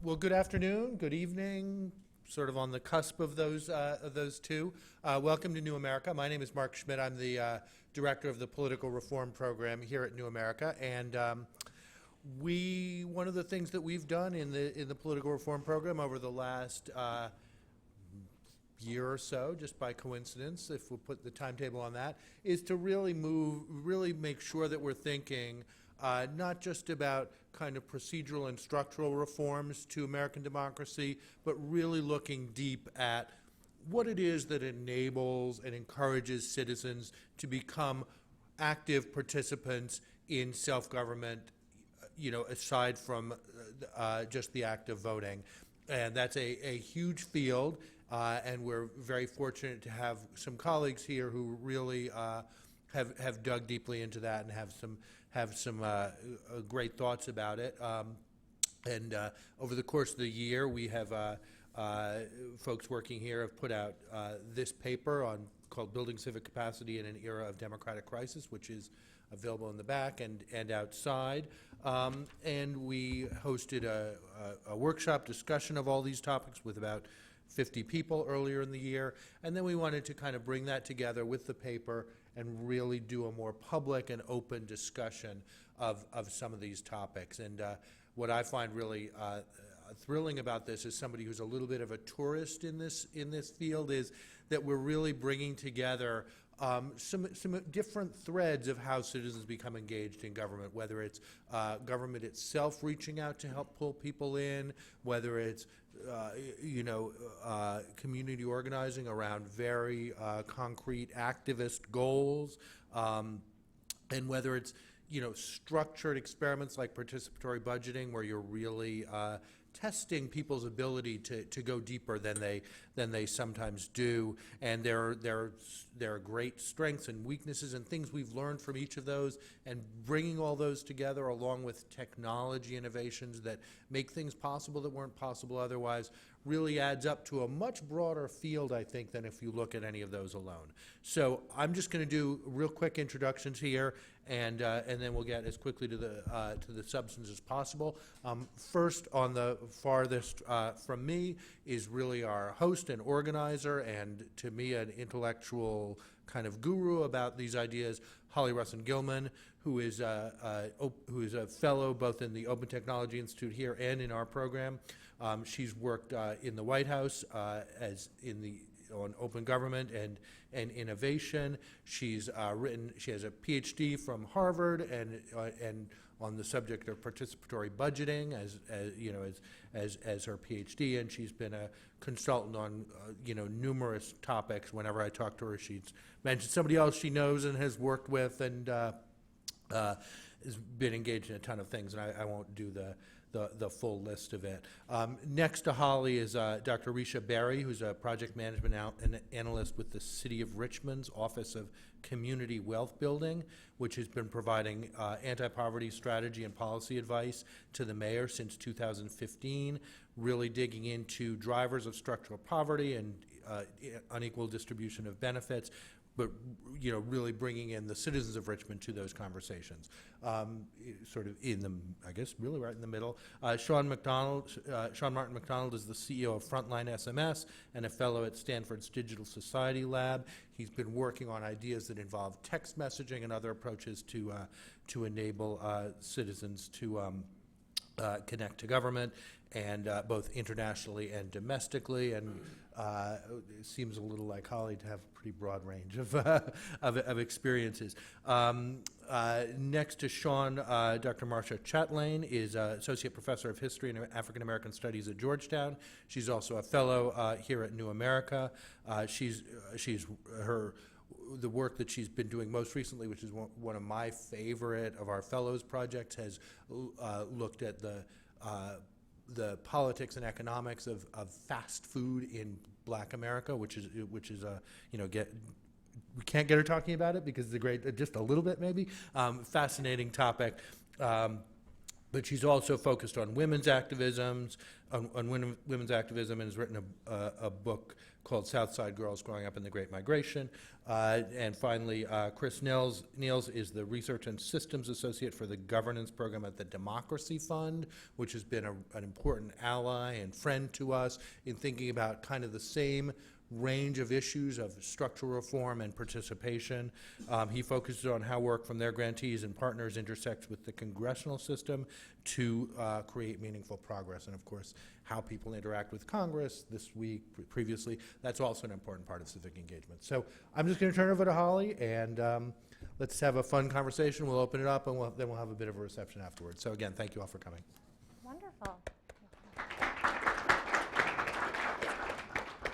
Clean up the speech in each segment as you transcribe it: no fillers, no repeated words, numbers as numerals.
Well, good afternoon, good evening, sort of on the cusp of those two. Welcome to New America. My name is Mark Schmidt. I'm the director of the Political Reform Program here at New America, and one of the things that we've done in the Political Reform Program over the last year or so, just by coincidence, if we'll put the timetable on that, is to really make sure that we're thinking not just about kind of procedural and structural reforms to American democracy, but really looking deep at what it is that enables and encourages citizens to become active participants in self-government, aside from just the act of voting. And that's a huge field, and we're very fortunate to have some colleagues here who really have dug deeply into that and have some great thoughts about it. And over the course of the year, we have folks working here have put out this paper called Building Civic Capacity in an Era of Democratic Crisis, which is available in the back and outside. And we hosted a workshop discussion of all these topics with about 50 people earlier in the year. And then we wanted to kind of bring that together with the paper and really do a more public and open discussion of some of these topics. And what I find really thrilling about this, as somebody who's a little bit of a tourist in this field, is that we're really bringing together some different threads of how citizens become engaged in government, whether it's government itself reaching out to help pull people in, whether it's community organizing around very concrete activist goals, and whether it's structured experiments like participatory budgeting, where you're really testing people's ability to go deeper than they sometimes do, and there are great strengths and weaknesses and things we've learned from each of those, and bringing all those together along with technology innovations that make things possible that weren't possible otherwise really adds up to a much broader field, I think, than if you look at any of those alone. So I'm just going to do real quick introductions here, and then we'll get as quickly to the substance as possible. First, on the farthest from me is really our host and organizer, and to me an intellectual kind of guru about these ideas, Holly Russin-Gilman, who is a fellow both in the Open Technology Institute here and in our program. She's worked in the White House on open government and innovation. She has a PhD from Harvard and on the subject of participatory budgeting as her PhD, and she's been a consultant on numerous topics. Whenever I talk to her, she's mentioned somebody else she knows and has worked with, and has been engaged in a ton of things, and I won't do the full list of it. Next to Holly is Dr. Risha Berry, who's a project management analyst with the City of Richmond's Office of Community Wealth Building, which has been providing anti-poverty strategy and policy advice to the mayor since 2015, really digging into drivers of structural poverty and unequal distribution of benefits, but really bringing in the citizens of Richmond to those conversations. Sort of really right in the middle. Sean Martin McDonald is the CEO of Frontline SMS and a fellow at Stanford's Digital Society Lab. He's been working on ideas that involve text messaging and other approaches to enable citizens to connect to government, and both internationally and domestically, and it seems a little like Holly to have a pretty broad range of experiences. Next to Sean, Dr. Marcia Chatelain is Associate Professor of History and African American Studies at Georgetown. She's also a fellow here at New America. The work that she's been doing most recently, which is one of my favorite of our fellows projects, has looked at the politics and economics of fast food in Black America, which is we can't get her talking about it because it's just a little bit maybe fascinating topic. but she's also focused on women's activisms, women's activism, and has written a book called Southside Girls Growing Up in the Great Migration. And finally, Chris Niels is the Research and Systems Associate for the Governance Program at the Democracy Fund, which has been an important ally and friend to us in thinking about kind of the same range of issues of structural reform and participation. He focuses on how work from their grantees and partners intersects with the congressional system to create meaningful progress. And of course, how people interact with Congress this week, previously, that's also an important part of civic engagement. So I'm just gonna turn it over to Holly, and let's have a fun conversation. We'll open it up, and then we'll have a bit of a reception afterwards. So again, thank you all for coming. Wonderful.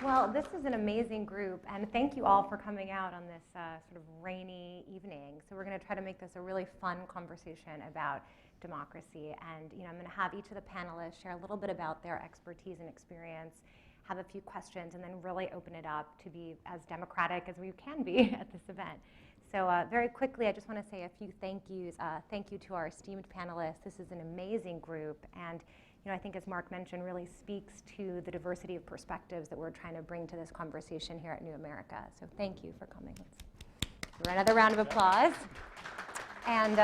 Well, this is an amazing group, and thank you all for coming out on this sort of rainy evening. So we're going to try to make this a really fun conversation about democracy. And I'm going to have each of the panelists share a little bit about their expertise and experience, have a few questions, and then really open it up to be as democratic as we can be at this event. So very quickly, I just want to say a few thank yous. Thank you to our esteemed panelists. This is an amazing group, and I think, as Mark mentioned, really speaks to the diversity of perspectives that we're trying to bring to this conversation here at New America. So thank you for coming. Let's give another round of applause. And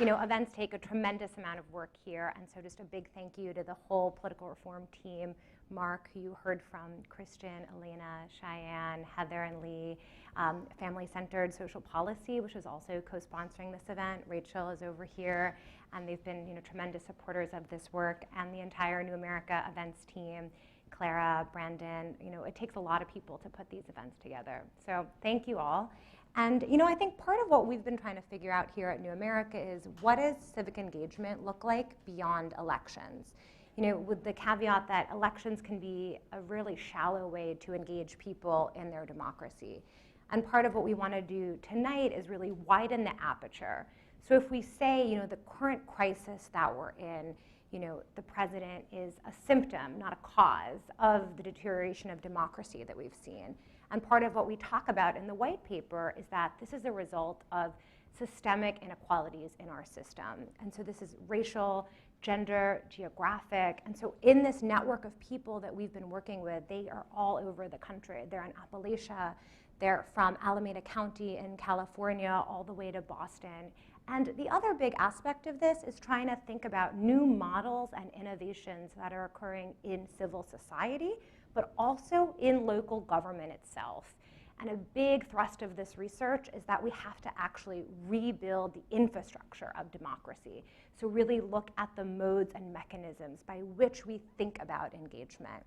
events take a tremendous amount of work here, and so just a big thank you to the whole political reform team, Mark, who you heard from, Christian, Elena, Cheyenne, Heather, and Lee, Family-Centered Social Policy, which is also co-sponsoring this event. Rachel is over here, and they've been tremendous supporters of this work, and the entire New America events team, Clara, Brandon. It takes a lot of people to put these events together. So thank you all. And I think part of what we've been trying to figure out here at New America is, what does civic engagement look like beyond elections? With the caveat that elections can be a really shallow way to engage people in their democracy. And part of what we want to do tonight is really widen the aperture. So if we say, the current crisis that we're in, the president is a symptom, not a cause, of the deterioration of democracy that we've seen. And part of what we talk about in the white paper is that this is a result of systemic inequalities in our system. And so this is racial, gender, geographic. And so in this network of people that we've been working with, they are all over the country. They're in Appalachia, they're from Alameda County in California all the way to Boston. And the other big aspect of this is trying to think about new models and innovations that are occurring in civil society, but also in local government itself. And a big thrust of this research is that we have to actually rebuild the infrastructure of democracy. So really look at the modes and mechanisms by which we think about engagement.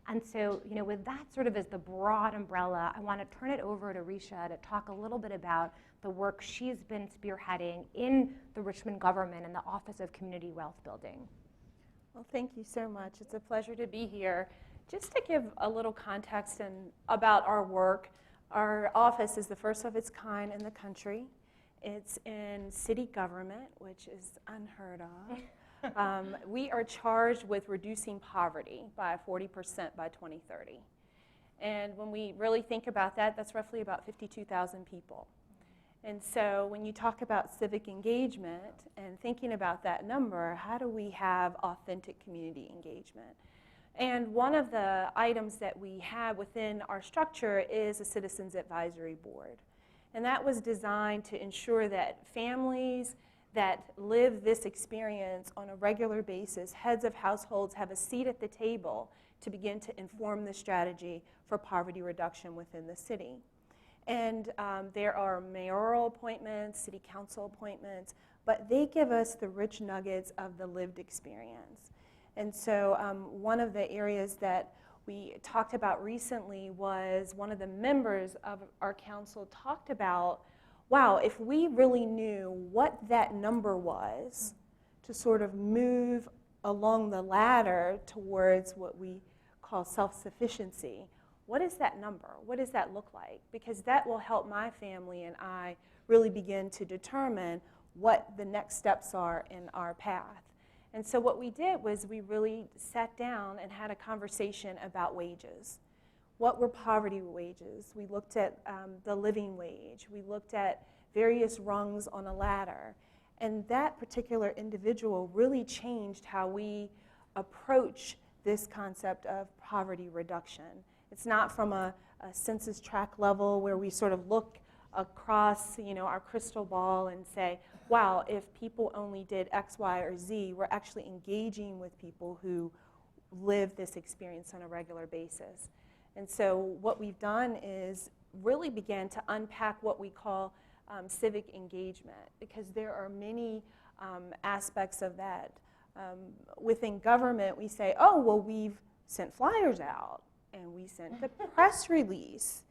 And so, with that sort of as the broad umbrella, I want to turn it over to Risha to talk a little bit about the work she's been spearheading in the Richmond government and the Office of Community Wealth Building. Well, thank you so much. It's a pleasure to be here. Just to give a little context about our work, our office is the first of its kind in the country. It's in city government, which is unheard of. We are charged with reducing poverty by 40% by 2030. And when we really think about that, that's roughly about 52,000 people. And so when you talk about civic engagement and thinking about that number, how do we have authentic community engagement? And one of the items that we have within our structure is a Citizens Advisory Board. And that was designed to ensure that families that live this experience on a regular basis, heads of households, have a seat at the table to begin to inform the strategy for poverty reduction within the city. And there are mayoral appointments, city council appointments, but they give us the rich nuggets of the lived experience. And so one of the areas that we talked about recently was one of the members of our council talked about, wow, if we really knew what that number was to sort of move along the ladder towards what we call self-sufficiency, what is that number? What does that look like? Because that will help my family and I really begin to determine what the next steps are in our path. And so what we did was we really sat down and had a conversation about wages. What were poverty wages? We looked at the living wage. We looked at various rungs on a ladder. And that particular individual really changed how we approach this concept of poverty reduction. It's not from a census tract level where we sort of look across, our crystal ball and say, wow, if people only did X, Y, or Z, we're actually engaging with people who live this experience on a regular basis. And so what we've done is really began to unpack what we call civic engagement, because there are many aspects of that. Within government, we say, oh, well, we've sent flyers out, and we sent a press release,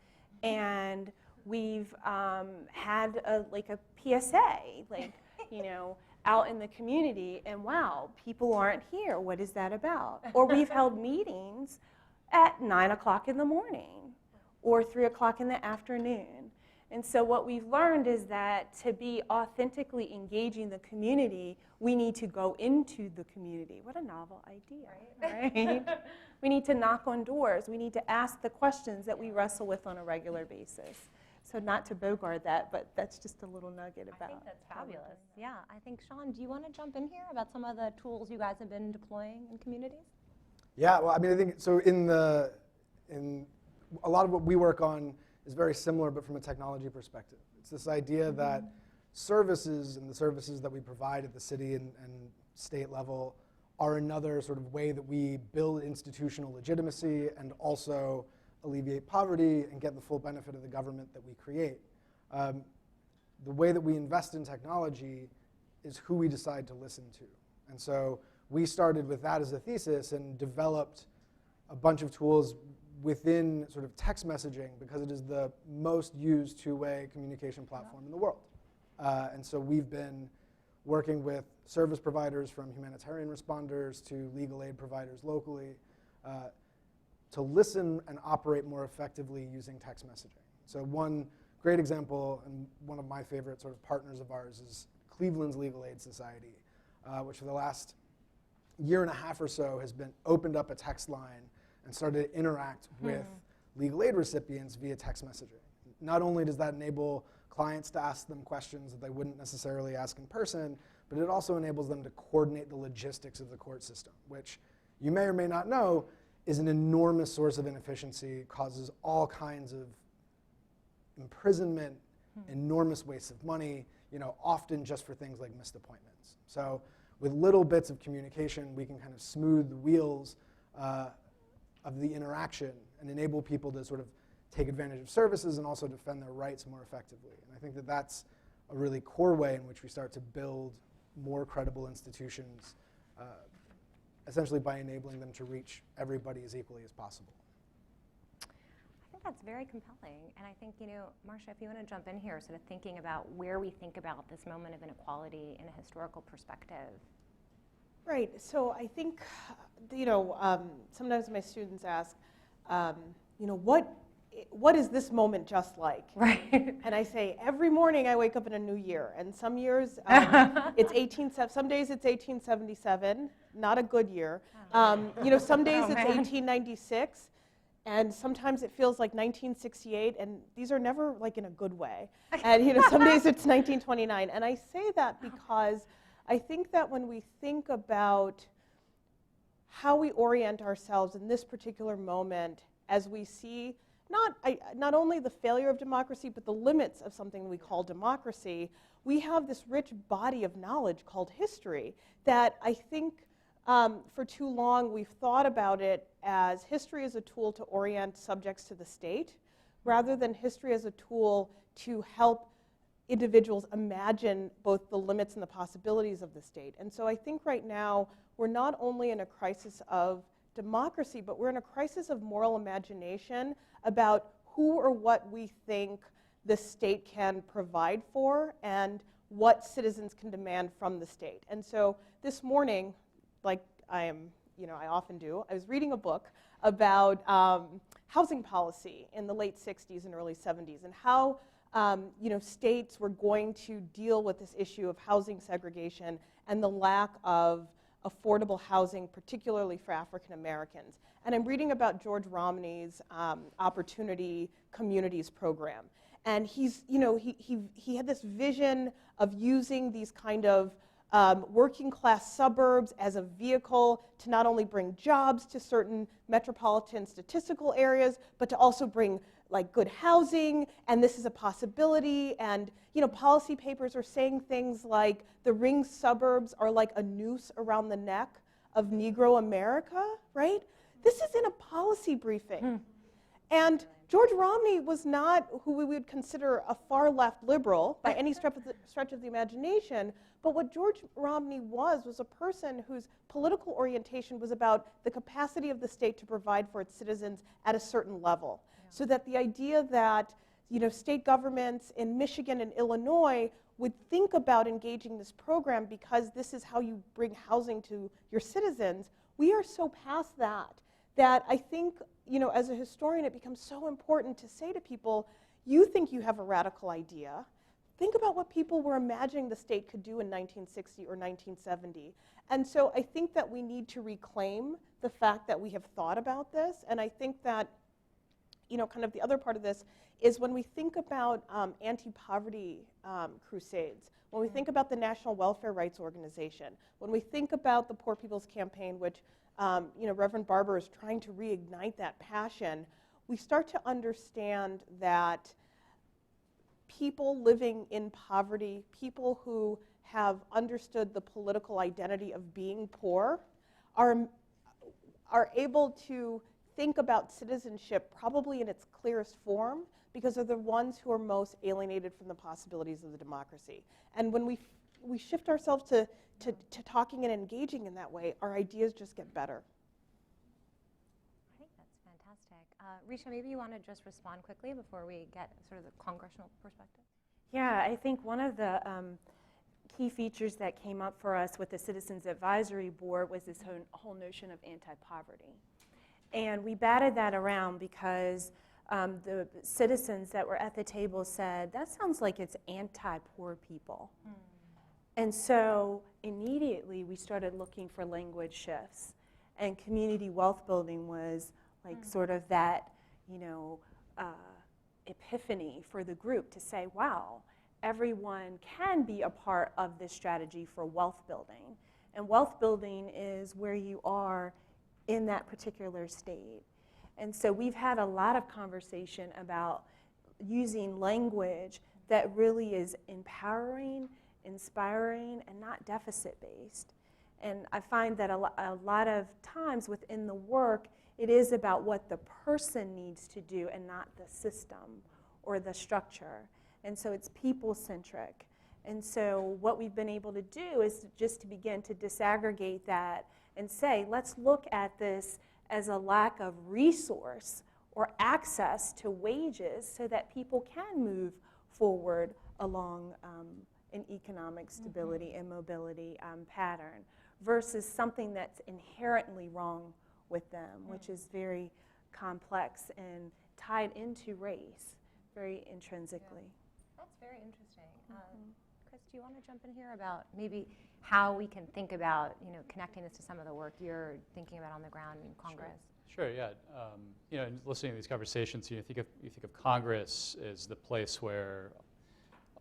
and we've had a PSA, out in the community, and wow, people aren't here. What is that about? Or we've held meetings at 9 o'clock in the morning or 3 o'clock in the afternoon. And so what we've learned is that to be authentically engaging the community, we need to go into the community. What a novel idea, right? We need to knock on doors. We need to ask the questions that we wrestle with on a regular basis. So not to bogart that, but that's just a little nugget about. I think that's fabulous. Yeah, I think, Sean, do you want to jump in here about some of the tools you guys have been deploying in communities? Yeah, well, I mean, I think so. In a lot of what we work on is very similar, but from a technology perspective. It's this idea that services and the services that we provide at the city and state level are another sort of way that we build institutional legitimacy and also alleviate poverty and get the full benefit of the government that we create. The way that we invest in technology is who we decide to listen to. And so we started with that as a thesis and developed a bunch of tools within sort of text messaging because it is the most used two-way communication platform in the world. And so we've been working with service providers from humanitarian responders to legal aid providers locally to listen and operate more effectively using text messaging. So one great example, and one of my favorite sort of partners of ours, is Cleveland's Legal Aid Society, which for the last year and a half or so has been opened up a text line and started to interact with legal aid recipients via text messaging. Not only does that enable clients to ask them questions that they wouldn't necessarily ask in person, but it also enables them to coordinate the logistics of the court system, which you may or may not know is an enormous source of inefficiency, causes all kinds of imprisonment, enormous wastes of money, often just for things like missed appointments. So with little bits of communication, we can kind of smooth the wheels of the interaction and enable people to sort of take advantage of services and also defend their rights more effectively. And I think that that's a really core way in which we start to build more credible institutions, essentially by enabling them to reach everybody as equally as possible. I think that's very compelling. And I think, Marcia, if you want to jump in here, sort of thinking about where we think about this moment of inequality in a historical perspective. Right. So I think, sometimes my students ask, what is this moment just like? Right. And I say, every morning I wake up in a new year. And some years, some days it's 1877, not a good year. Some days it's 1896. And sometimes it feels like 1968, and these are never like in a good way. And some days it's 1929. And I say that because I think that when we think about how we orient ourselves in this particular moment, as we see not only the failure of democracy, but the limits of something we call democracy, we have this rich body of knowledge called history that I think for too long we've thought about it as history as a tool to orient subjects to the state, rather than history as a tool to help individuals imagine both the limits and the possibilities of the state. And so I think right now we're not only in a crisis of democracy, but we're in a crisis of moral imagination about who or what we think the state can provide for and what citizens can demand from the state. And so this morning, like I often do, I was reading a book about housing policy in the late 60s and early 70s and how states were going to deal with this issue of housing segregation and the lack of affordable housing, particularly for African Americans. And I'm reading about George Romney's Opportunity Communities program. And he's, he had this vision of using these kind of working class suburbs as a vehicle to not only bring jobs to certain metropolitan statistical areas, but to also bring like good housing, and this is a possibility. And policy papers are saying things like the ring suburbs are like a noose around the neck of Negro America, right? This is in a policy briefing. And George Romney was not who we would consider a far left liberal by any stretch of the imagination, but what George Romney was a person whose political orientation was about the capacity of the state to provide for its citizens at a certain level. Yeah. So that the idea that state governments in Michigan and Illinois would think about engaging this program because this is how you bring housing to your citizens, we are so past that I think, as a historian, it becomes so important to say to people, you think you have a radical idea. Think about what people were imagining the state could do in 1960 or 1970. And so I think that we need to reclaim the fact that we have thought about this. And I think that, kind of the other part of this is when we think about anti-poverty crusades, when we think about the National Welfare Rights Organization, when we think about the Poor People's Campaign, which Reverend Barber is trying to reignite that passion, we start to understand that people living in poverty, people who have understood the political identity of being poor, are able to think about citizenship probably in its clearest form because they're the ones who are most alienated from the possibilities of the democracy. And when we shift ourselves to talking and engaging in that way, our ideas just get better. I think that's fantastic. Risha, maybe you want to just respond quickly before we get sort of the congressional perspective? Yeah, I think one of the key features that came up for us with the Citizens Advisory Board was this whole notion of anti-poverty. And we batted that around because the citizens that were at the table said, that sounds like it's anti-poor people. And so immediately we started looking for language shifts. And community wealth building was like sort of that, epiphany for the group to say, wow, everyone can be a part of this strategy for wealth building. And wealth building is where you are in that particular state. And so we've had a lot of conversation about using language that really is empowering, inspiring, and not deficit-based. And I find that a lot of times within the work, it is about what the person needs to do and not the system or the structure. And so it's people-centric. And so what we've been able to do is just to begin to disaggregate that and say, let's look at this as a lack of resource or access to wages so that people can move forward along an economic stability and mobility pattern versus something that's inherently wrong with them, which is very complex and tied into race very intrinsically. That's very interesting. Chris, do you want to jump in here about maybe how we can think about, connecting this to some of the work you're thinking about on the ground in Congress? Sure, yeah. Listening to these conversations, you think of Congress as the place where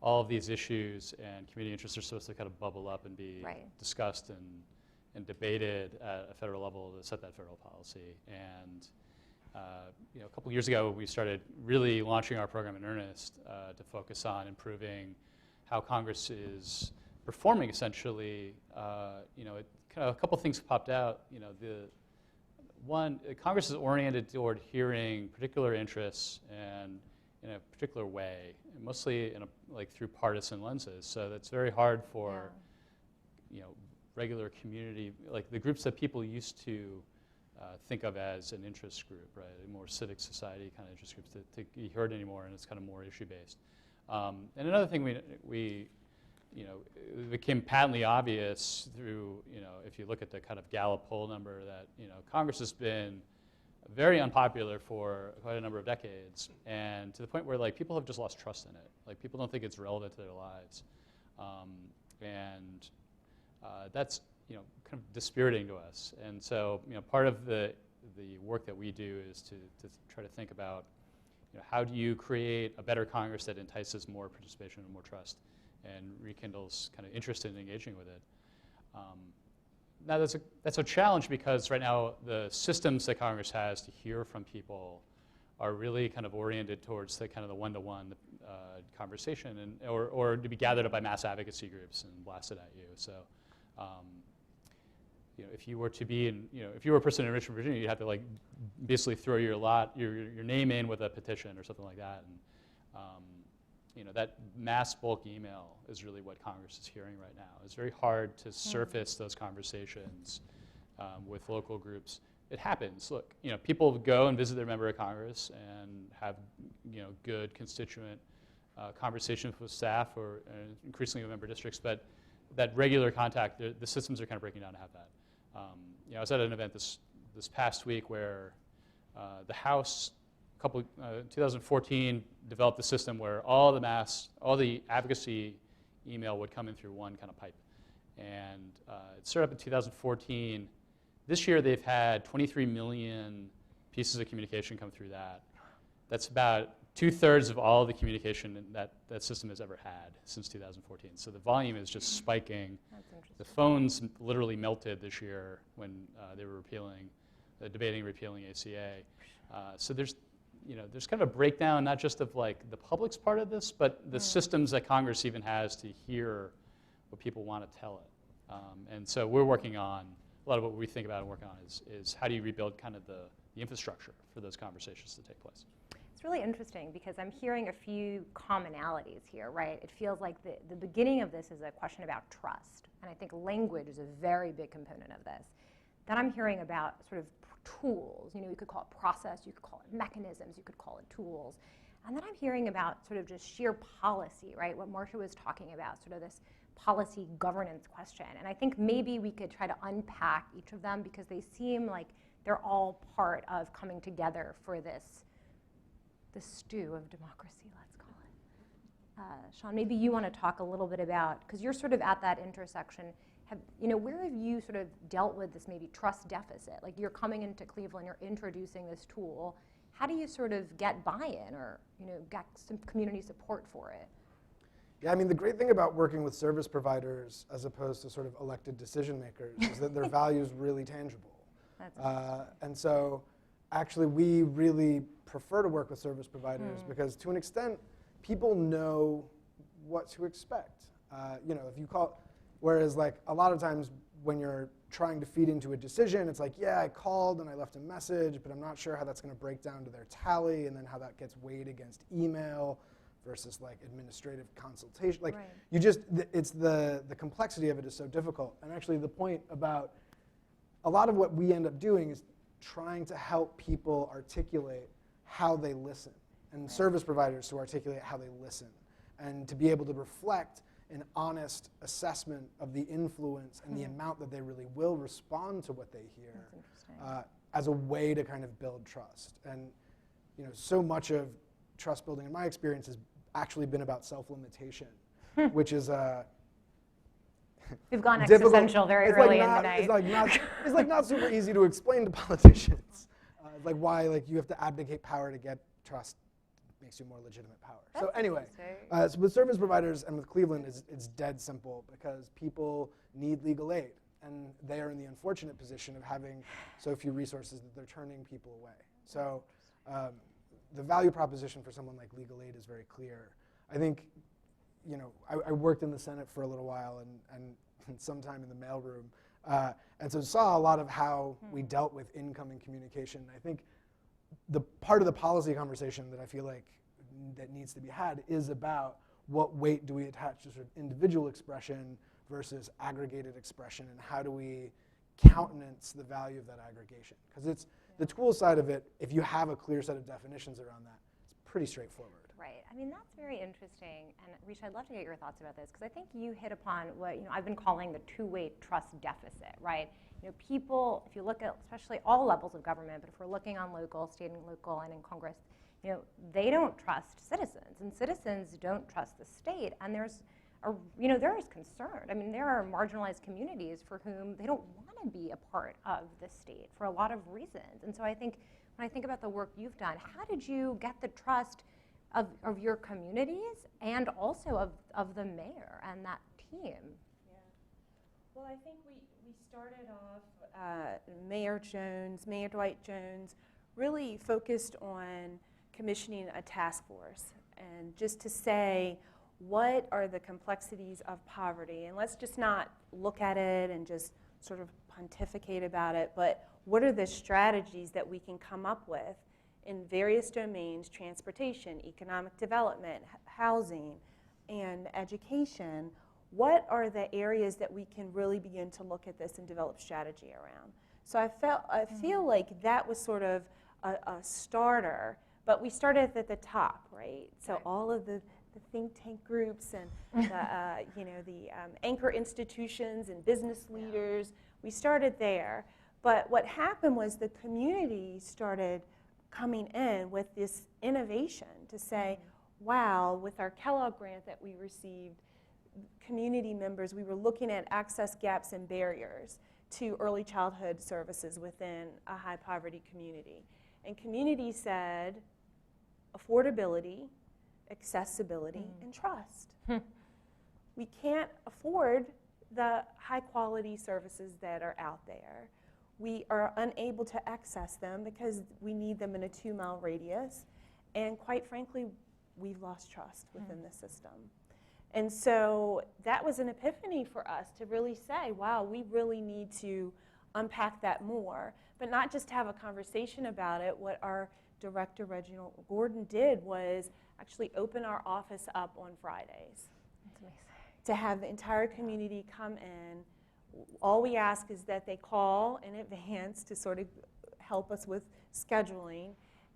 all of these issues and community interests are supposed to kind of bubble up and be discussed and debated at a federal level to set that federal policy. And a couple years ago, we started really launching our program in earnest to focus on improving how Congress is performing. Essentially, a couple things popped out. Congress is oriented toward hearing particular interests and in a particular way, mostly through partisan lenses. So that's very hard for regular community, like the groups that people used to think of as an interest group, right? More civic society kind of interest groups to be heard anymore, and it's kind of more issue-based. And another thing it became patently obvious through, if you look at the kind of Gallup poll number that, Congress has been very unpopular for quite a number of decades, and to the point where people have just lost trust in it. People don't think it's relevant to their lives. That's kind of dispiriting to us. And so part of the work that we do is to try to think about how do you create a better Congress that entices more participation and more trust and rekindles kind of interest in engaging with it? Now that's a challenge because right now the systems that Congress has to hear from people are really kind of oriented towards the kind of the one-to-one conversation, and or to be gathered up by mass advocacy groups and blasted at you. So, if you were to be in, if you were a person in Richmond, Virginia, you'd have to like basically throw your name in with a petition or something like that, and that mass bulk email is really what Congress is hearing right now. It's very hard to surface those conversations with local groups. It happens. Look, people go and visit their member of Congress and have, good constituent conversations with staff or increasingly with member districts. But that regular contact, the systems are kind of breaking down to have that. I was at an event this past week where the House, 2014, developed a system where all the advocacy email would come in through one kind of pipe, and it started up in 2014. This year, they've had 23 million pieces of communication come through that. That's about 2/3 of all the communication that system has ever had since 2014. So the volume is just spiking. That's interesting. The phones literally melted this year when they were debating repealing ACA. So there's kind of a breakdown, not just of like the public's part of this, but the systems that Congress even has to hear what people want to tell it. And so we're working on, a lot of what we think about and work on is how do you rebuild kind of the infrastructure for those conversations to take place. It's really interesting because I'm hearing a few commonalities here, right? It feels like the beginning of this is a question about trust, and I think language is a very big component of this. Then I'm hearing about sort of tools. You could call it process, you could call it mechanisms, you could call it tools. And then I'm hearing about sort of just sheer policy, right? What Marcia was talking about, sort of this policy governance question. And I think maybe we could try to unpack each of them because they seem like they're all part of coming together for the stew of democracy, let's call it. Sean, maybe you want to talk a little bit about, because you're sort of at that intersection, where have you sort of dealt with this maybe trust deficit? Like you're coming into Cleveland, you're introducing this tool. How do you sort of get buy-in or get some community support for it? Yeah, I mean, the great thing about working with service providers as opposed to sort of elected decision makers is that their value is really tangible. And so actually we really prefer to work with service providers because to an extent, people know what to expect. If you call, whereas like a lot of times when you're trying to feed into a decision, it's like, yeah, I called and I left a message, but I'm not sure how that's going to break down to their tally and then how that gets weighed against email versus like administrative consultation. Like it's the complexity of it is so difficult. And actually the point about a lot of what we end up doing is trying to help people articulate how they listen and service providers to articulate how they listen and to be able to reflect an honest assessment of the influence and the amount that they really will respond to what they hear as a way to kind of build trust. And so much of trust building in my experience has actually been about self-limitation, which is we've gone difficult. Existential very early in the night. It's like not super easy to explain to politicians. Like why you have to abdicate power to get trust makes you more legitimate power. That's so anyway, so with service providers and with Cleveland, it's dead simple because people need legal aid. And they are in the unfortunate position of having so few resources that they're turning people away. So the value proposition for someone like legal aid is very clear. I think, I worked in the Senate for a little while and sometime in the mailroom. And so saw a lot of how we dealt with incoming communication. I think the part of the policy conversation that I feel like that needs to be had is about what weight do we attach to sort of individual expression versus aggregated expression, and how do we countenance the value of that aggregation? Because it's the tool side of it, if you have a clear set of definitions around that, it's pretty straightforward. Right. I mean, that's very interesting. And Risha, I'd love to get your thoughts about this, because I think you hit upon what I've been calling the two-way trust deficit, right? People, if you look at especially all levels of government, but if we're looking on local, state and local, and in Congress, they don't trust citizens, and citizens don't trust the state. And there is concern. I mean, there are marginalized communities for whom they don't want to be a part of the state for a lot of reasons. And so I think when I think about the work you've done, how did you get the trust of your communities and also of the mayor and that team? Yeah. Well, I think we started off, Mayor Dwight Jones really focused on commissioning a task force and just to say, what are the complexities of poverty? And let's just not look at it and just sort of pontificate about it, but what are the strategies that we can come up with in various domains, transportation, economic development, housing, and education? What are the areas that we can really begin to look at this and develop strategy around? So I feel like that was sort of a starter, but we started at the top, right? So all of the think tank groups and the anchor institutions and business leaders, we started there. But what happened was the community started coming in with this innovation to say, wow, with our Kellogg grant that we received, community members, we were looking at access gaps and barriers to early childhood services within a high poverty community. And community said affordability, accessibility, and trust. We can't afford the high quality services that are out there. We are unable to access them because we need them in a 2-mile radius. And quite frankly, we've lost trust within the system. And so that was an epiphany for us to really say, wow, we really need to unpack that more, but not just have a conversation about it. What our director, Reginald Gordon, did was actually open our office up on Fridays. That's amazing. To have the entire community come in. All we ask is that they call in advance to sort of help us with scheduling,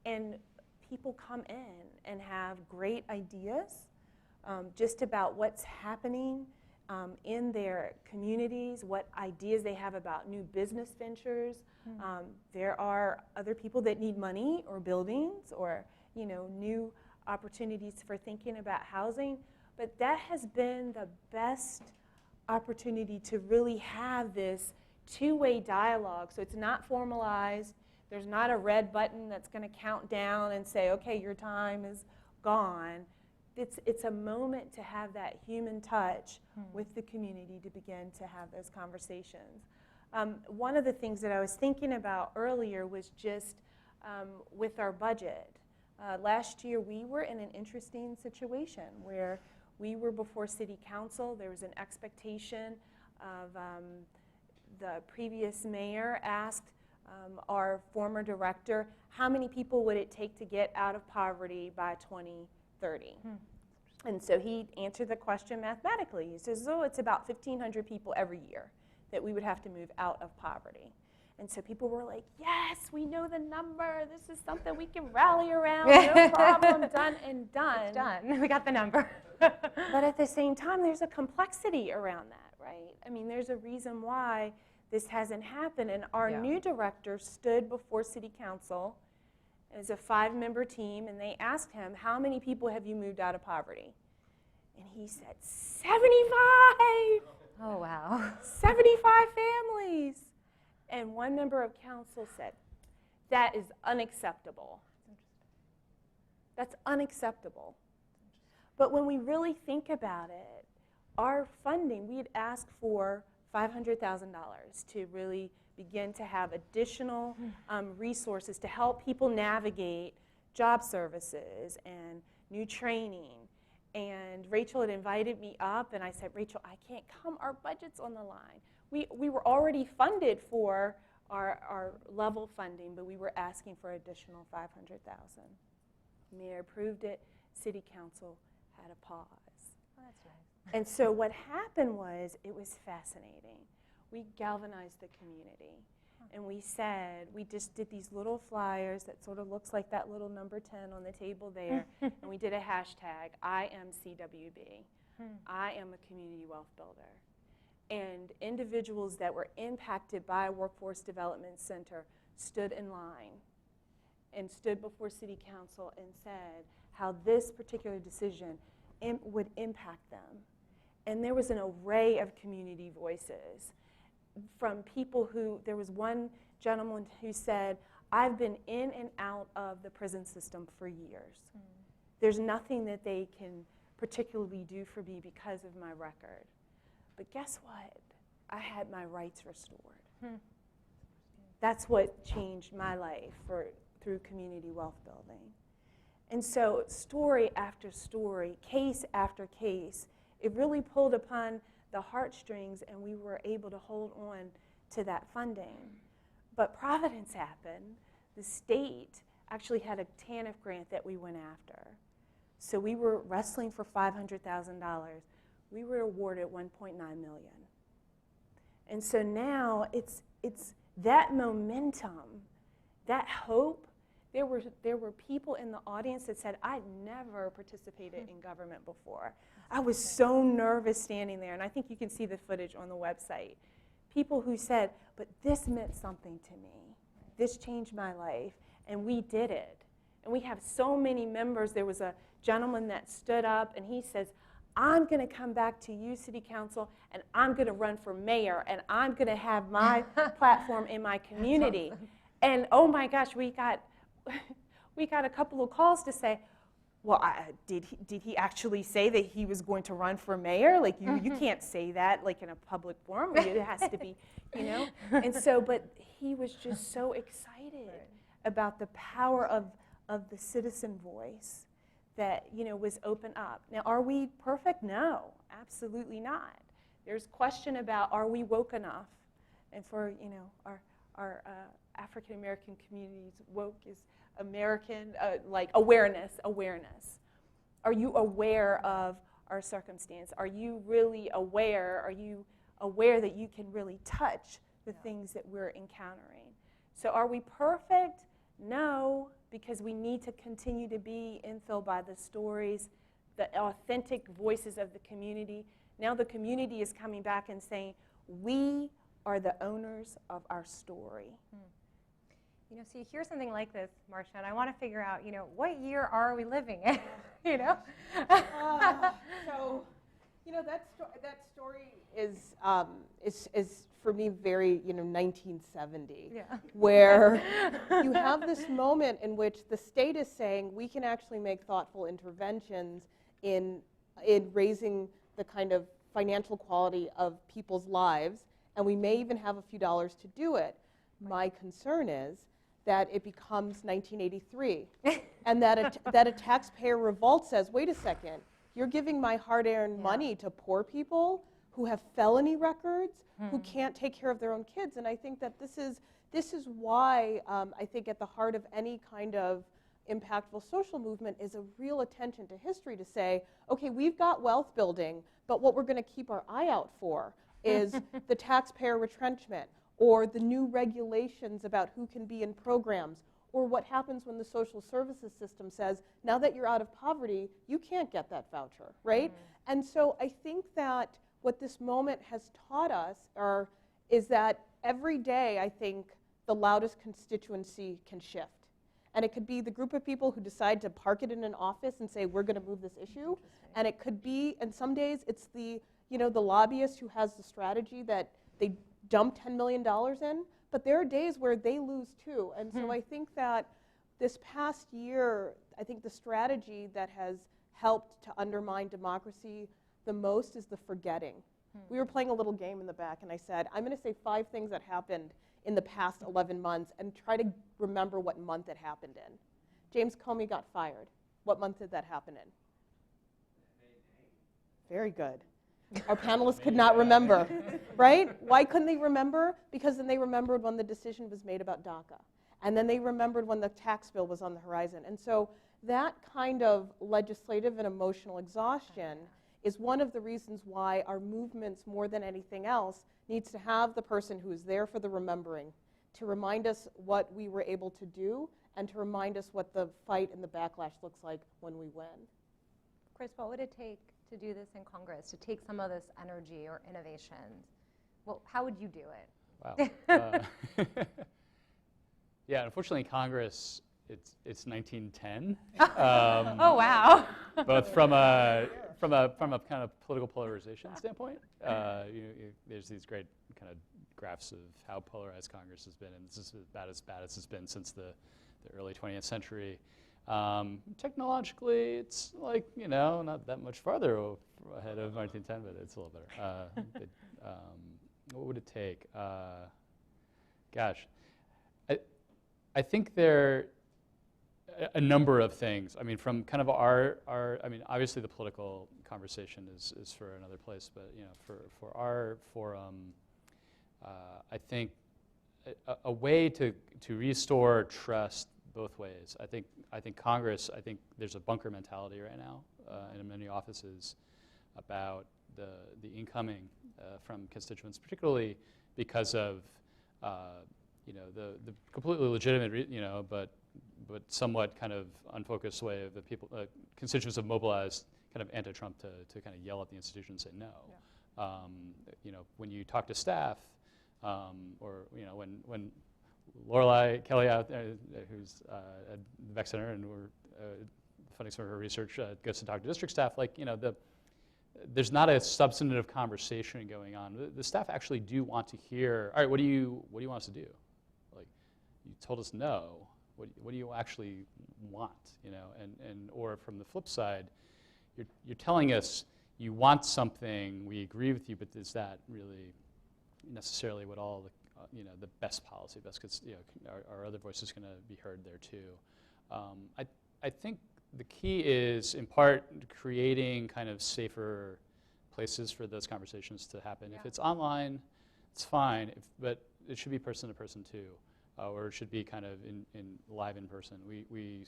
and people come in and have great ideas just about what's happening in their communities, what ideas they have about new business ventures. There are other people that need money or buildings or new opportunities for thinking about housing, but that has been the best opportunity to really have this two-way dialogue. So it's not formalized. There's not a red button that's going to count down and say, okay, your time is gone. It's a moment to have that human touch with the community to begin to have those conversations. One of the things that I was thinking about earlier was just with our budget. Last year we were in an interesting situation where we were before City Council. There was an expectation of the previous mayor asked our former director, how many people would it take to get out of poverty by 2030? And so he answered the question mathematically. He says, oh, it's about 1,500 people every year that we would have to move out of poverty. And so people were like, yes, we know the number. This is something we can rally around. No problem, done and done. It's done. We got the number. But at the same time, there's a complexity around that, right? I mean, there's a reason why this hasn't happened. And our new director stood before City Council as a 5-member team, and they asked him, how many people have you moved out of poverty? And he said, 75! Oh, wow. 75 families! And one member of council said, that is unacceptable. That's unacceptable. But when we really think about it, our funding, we had asked for $500,000 to really begin to have additional resources to help people navigate job services and new training. And Rachel had invited me up, and I said, Rachel, I can't come. Our budget's on the line. We were already funded for our level funding, but we were asking for additional $500,000. Mayor approved it. City Council had a pause. Oh, that's nice. And so what happened was, it was fascinating. We galvanized the community. And we said, we just did these little flyers that sort of looks like that little number 10 on the table there. And we did a hashtag, I am CWB. I am a community wealth builder. And individuals that were impacted by a workforce development center stood in line and stood before City Council and said how this particular decision would impact them. And there was an array of community voices from people who, there was one gentleman who said, I've been in and out of the prison system for years. There's nothing that they can particularly do for me because of my record. But guess what? I had my rights restored. That's what changed my life through community wealth building. And so story after story, case after case, it really pulled upon the heartstrings, and we were able to hold on to that funding. But Providence happened. The state actually had a TANF grant that we went after. So we were wrestling for $500,000. We were awarded $1.9 million. And so now it's that momentum, that hope. There were people in the audience that said, I'd never participated in government before. I was so nervous standing there, and I think you can see the footage on the website. People who said, but this meant something to me. This changed my life, and we did it. And we have so many members. There was a gentleman that stood up, and he says, I'm going to come back to you, City Council, and I'm going to run for mayor, and I'm going to have my platform in my community. And oh my gosh, we got a couple of calls to say, well, did he actually say that he was going to run for mayor? Like, you can't say that, like, in a public forum. It has to be, you know? And so, but he was just so excited about the power of the citizen voice that, you know, was open up. Now, are we perfect? No, absolutely not. There's question about, are we woke enough? And for, you know, our African-American communities, woke is American, like awareness. Are you aware of our circumstance? Are you really aware? Are you aware that you can really touch the things that we're encountering? So are we perfect? No, because we need to continue to be infilled by the stories, the authentic voices of the community. Now the community is coming back and saying, we are the owners of our story. You know, so you hear something like this, Marcia, and I want to figure out, you know, what year are we living in? You know? So, you know, that story is for me very, you know, 1970, where you have this moment in which the state is saying we can actually make thoughtful interventions in raising the kind of financial quality of people's lives, and we may even have a few dollars to do it. My concern is that it becomes 1983, and that a taxpayer revolt says, wait a second, you're giving my hard-earned money to poor people who have felony records, who can't take care of their own kids. And I think that this is why I think at the heart of any kind of impactful social movement is a real attention to history to say, okay, we've got wealth building, but what we're going to keep our eye out for is the taxpayer retrenchment, or the new regulations about who can be in programs, or what happens when the social services system says, now that you're out of poverty, you can't get that voucher, right? And so I think that what this moment has taught us is that every day, I think, the loudest constituency can shift. And it could be the group of people who decide to park it in an office and say, we're going to move this issue. And it could be, and some days, it's the lobbyist who has the strategy that they dump $10 million in, but there are days where they lose too. And so I think that this past year, I think the strategy that has helped to undermine democracy the most is the forgetting. We were playing a little game in the back, and I said, I'm going to say 5 things that happened in the past 11 months and try to remember what month it happened in. James Comey got fired. What month did that happen in? Very good. Our panelists could not remember, right? Why couldn't they remember? Because then they remembered when the decision was made about DACA. And then they remembered when the tax bill was on the horizon. And so that kind of legislative and emotional exhaustion is one of the reasons why our movements, more than anything else, needs to have the person who is there for the remembering, to remind us what we were able to do, and to remind us what the fight and the backlash looks like when we win. Chris, what would it take to do this in Congress, to take some of this energy or innovations? Well, how would you do it? Wow. Yeah, unfortunately, in Congress, it's 1910. Oh, wow. Both from a from a kind of political polarization standpoint, there's these great kind of graphs of how polarized Congress has been, and this is about as bad as it's been since the early 20th century. Technologically, it's like, not that much farther ahead of 1910, but it's a little better. What would it take? Gosh, I think there are a number of things. I mean, from kind of obviously the political conversation is for another place, but for our forum, I think a way to restore trust both ways. I think Congress, there's a bunker mentality right now in many offices about the incoming from constituents, particularly because of the completely legitimate, but somewhat kind of unfocused way of the people, constituents have mobilized kind of anti-Trump to kind of yell at the institution and say no. Yeah. When you talk to staff, or when Lorelei Kelly out there, who's at the Beck Center and we're funding some of her research, goes to talk to district staff, there's not a substantive conversation going on. The staff actually do want to hear, all right, what do you want us to do? Like, you told us no. What do you actually want? Or from the flip side, you're telling us you want something, we agree with you, but is that really necessarily what all the best policy, because our other voice is going to be heard there too. I think the key is, in part, creating kind of safer places for those conversations to happen. Yeah. If it's online, it's fine, but it should be person to person too, or it should be kind of live in person. We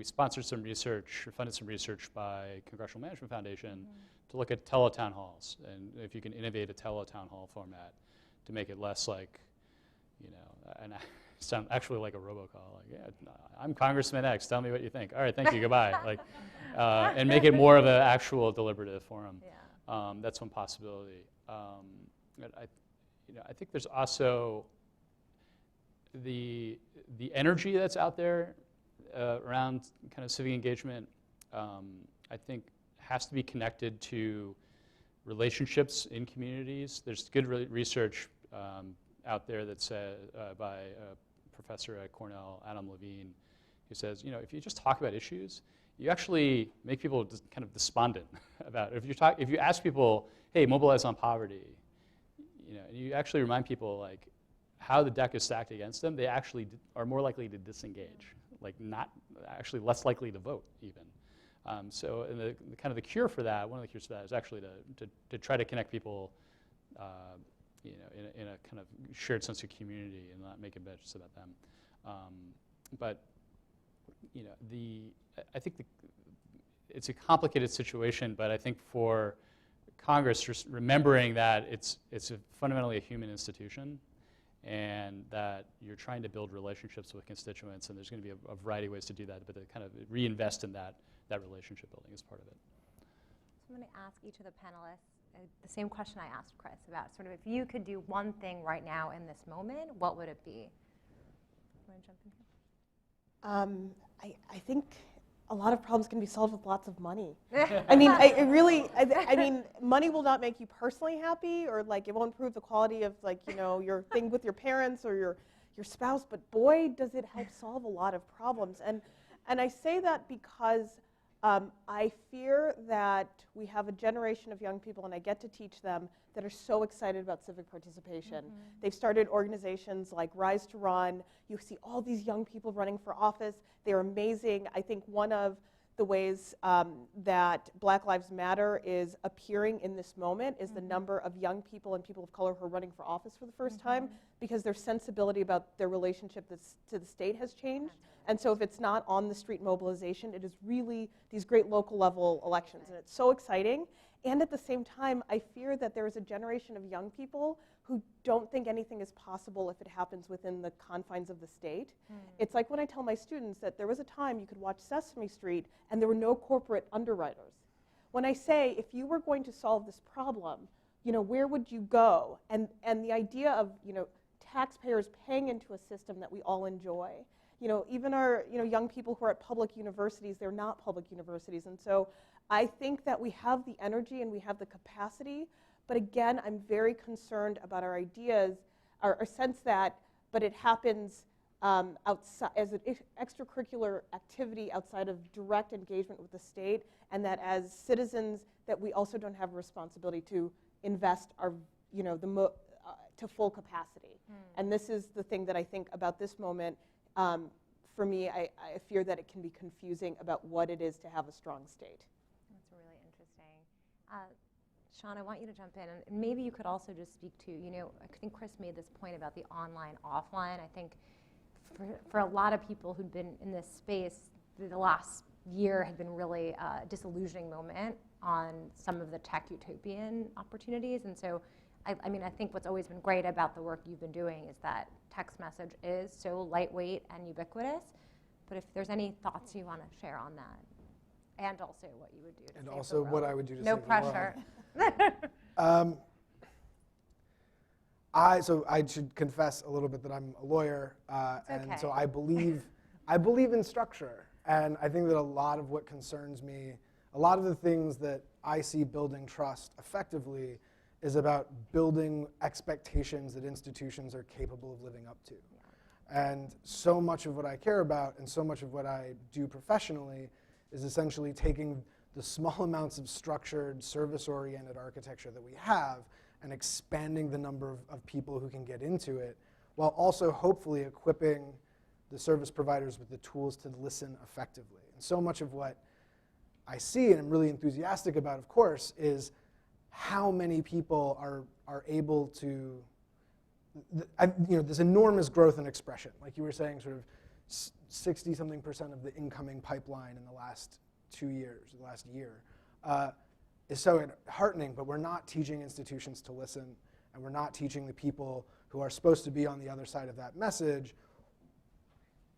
sponsored some research, or funded some research by Congressional Management Foundation to look at teletown halls, and if you can innovate a teletown hall format to make it less like, and I sound actually like a robocall, like, yeah, I'm Congressman X, tell me what you think. All right, thank you, goodbye. And make it more of an actual deliberative forum. Yeah. That's one possibility. I think there's also the energy that's out there around kind of civic engagement, I think has to be connected to relationships in communities. There's good research out there that's by a professor at Cornell, Adam Levine, who says, if you just talk about issues, you actually make people just kind of despondent about it. If you ask people, hey, mobilize on poverty, and you actually remind people like how the deck is stacked against them, they actually are more likely to disengage, like not actually less likely to vote even. So the kind of the cure for that, one of the cures for that is actually to try to connect people in a kind of shared sense of community and not make it just about them. But I think it's a complicated situation, but I think for Congress, just remembering that it's fundamentally a human institution, and that you're trying to build relationships with constituents, and there's going to be a variety of ways to do that, but to kind of reinvest in that relationship building is part of it. So I'm going to ask each of the panelists the same question I asked Chris about sort of if you could do one thing right now in this moment, what would it be? You want to jump in here? I think a lot of problems can be solved with lots of money. I mean, I mean, money will not make you personally happy, or like it won't improve the quality of your thing with your parents or your spouse, but boy, does it help solve a lot of problems. And I say that because I fear that we have a generation of young people, and I get to teach them, that are so excited about civic participation. Mm-hmm. They've started organizations like Rise to Run. You see all these young people running for office. They're amazing. I think one of the ways that Black Lives Matter is appearing in this moment is the number of young people and people of color who are running for office for the first time, because their sensibility about their relationship to the state has changed. And so if it's not on the street mobilization, it is really these great local level elections. And it's so exciting. And at the same time, I fear that there is a generation of young people who don't think anything is possible if it happens within the confines of the state. It's like when I tell my students that there was a time you could watch Sesame Street and there were no corporate underwriters. When I say, if you were going to solve this problem, where would you go? And the idea of, taxpayers paying into a system that we all enjoy. Even our young people who are at public universities, they're not public universities. And so I think that we have the energy and we have the capacity, but again, I'm very concerned about our ideas, our sense that, but it happens outside as an extracurricular activity outside of direct engagement with the state, and that as citizens, that we also don't have a responsibility to invest our, to full capacity. And this is the thing that I think about this moment. For me, I fear that it can be confusing about what it is to have a strong state. That's really interesting. Sean, I want you to jump in, and maybe you could also just speak to, I think Chris made this point about the online, offline. I think for a lot of people who'd been in this space, the last year had been really a disillusioning moment on some of the tech utopian opportunities. And so, I think what's always been great about the work you've been doing is that text message is so lightweight and ubiquitous. But if there's any thoughts you want to share on that, and also what you would do to And save also the what world. I would do to No save the world. pressure. So I should confess a little bit that I'm a lawyer, and so okay. I believe in structure, and I think that a lot of what concerns me, a lot of the things that I see building trust effectively, is about building expectations that institutions are capable of living up to. Yeah. And so much of what I care about, and so much of what I do professionally, is essentially taking the small amounts of structured, service-oriented architecture that we have and expanding the number of people who can get into it, while also hopefully equipping the service providers with the tools to listen effectively. And so much of what I see, and I'm really enthusiastic about, of course, is how many people are able to, this enormous growth in expression. Like you were saying, sort of 60-something% of the incoming pipeline in the last 2 years, the last year, is so heartening, but we're not teaching institutions to listen, and we're not teaching the people who are supposed to be on the other side of that message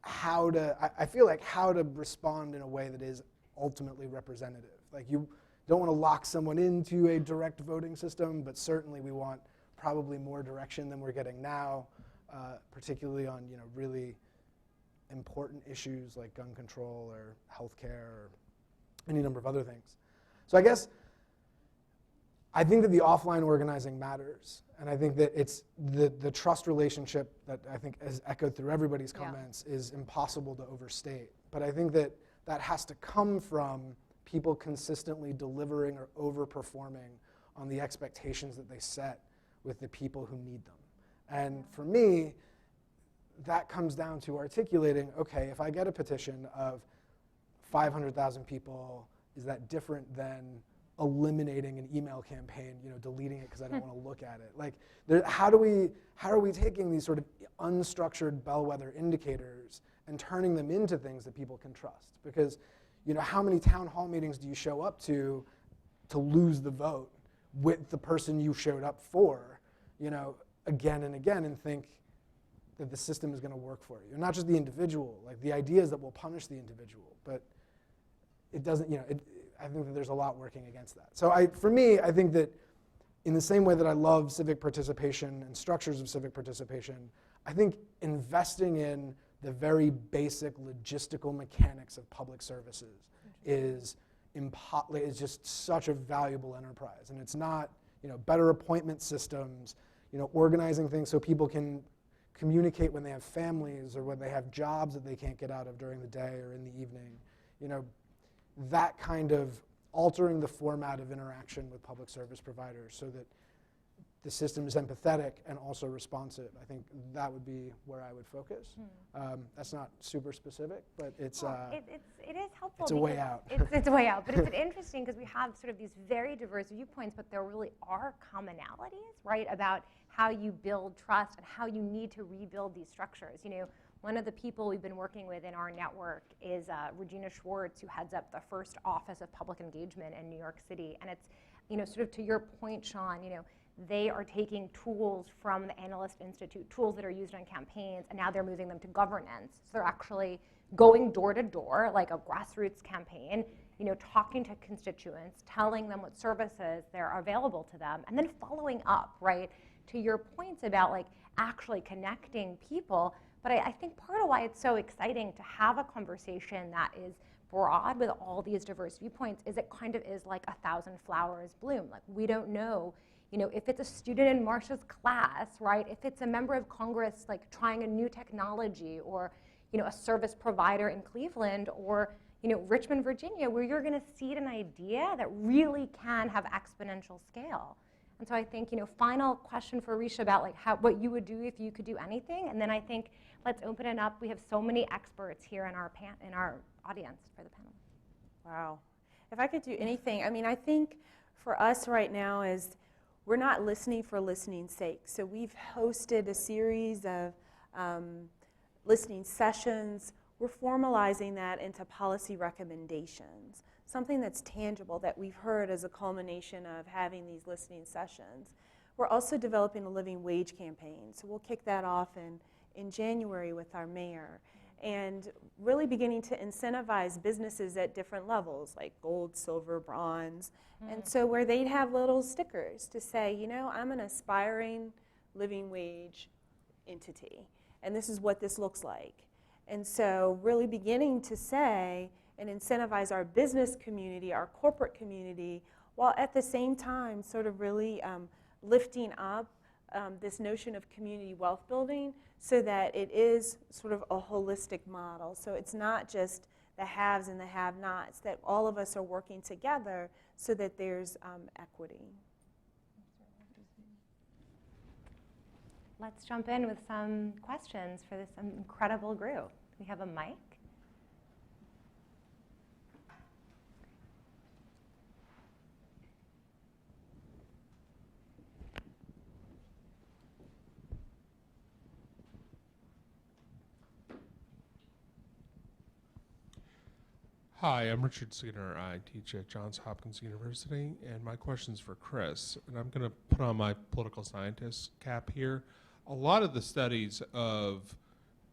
how to respond in a way that is ultimately representative. Like you don't want to lock someone into a direct voting system, but certainly we want probably more direction than we're getting now, particularly on really important issues like gun control or healthcare or any number of other things. So I think that the offline organizing matters, and I think that it's the trust relationship that I think is echoed through everybody's comments is impossible to overstate. But I think that has to come from people consistently delivering or overperforming on the expectations that they set with the people who need them. And for me, that comes down to articulating, okay, if I get a petition of 500,000 people, is that different than eliminating an email campaign, deleting it because I don't want to look at it? Like, how are we taking these sort of unstructured bellwether indicators and turning them into things that people can trust? Because, how many town hall meetings do you show up to lose the vote with the person you showed up for, again and again, and think that the system is going to work for you? And not just the individual, like the ideas that will punish the individual, but it doesn't, I think that there's a lot working against that. So for me, I think that in the same way that I love civic participation and structures of civic participation, I think investing in the very basic logistical mechanics of public services is just such a valuable enterprise. And it's not, better appointment systems, organizing things so people can communicate when they have families or when they have jobs that they can't get out of during the day or in the evening. That kind of altering the format of interaction with public service providers so that the system is empathetic and also responsive. I think that would be where I would focus. That's not super specific, but it is helpful. It's a way out. It's a way out, but it's interesting because we have sort of these very diverse viewpoints, but there really are commonalities, right, about how you build trust and how you need to rebuild these structures. One of the people we've been working with in our network is Regina Schwartz, who heads up the first Office of Public Engagement in New York City. And it's, sort of to your point, Sean, they are taking tools from the Analyst Institute, tools that are used on campaigns, and now they're moving them to governance. So they're actually going door to door, like a grassroots campaign, talking to constituents, telling them what services are available to them, and then following up, right, to your points about like actually connecting people. But I think part of why it's so exciting to have a conversation that is broad with all these diverse viewpoints is it kind of is like 1,000 flowers bloom. Like we don't know, if it's a student in Marsha's class, right? If it's a member of Congress like trying a new technology, or a service provider in Cleveland, or Richmond, Virginia, where you're going to seed an idea that really can have exponential scale. And so I think, final question for Risha about like what you would do if you could do anything, and then I think let's open it up. We have so many experts here in our audience for the panel. Wow. If I could do anything, I think for us right now is we're not listening for listening's sake. So we've hosted a series of listening sessions. We're formalizing that into policy recommendations, something that's tangible that we've heard as a culmination of having these listening sessions. We're also developing a living wage campaign. So we'll kick that off in January with our mayor, and really beginning to incentivize businesses at different levels, like gold, silver, bronze. And so where they'd have little stickers to say, I'm an aspiring living wage entity, and this is what this looks like. And so really beginning to say and incentivize our business community, our corporate community, while at the same time sort of really lifting up this notion of community wealth building, so that it is sort of a holistic model. So it's not just the haves and the have-nots, that all of us are working together so that there's equity. Let's jump in with some questions for this incredible group. We have a mic. Hi, I'm Richard Skinner. I teach at Johns Hopkins University, and my question's for Chris. And I'm going to put on my political scientist cap here. A lot of the studies of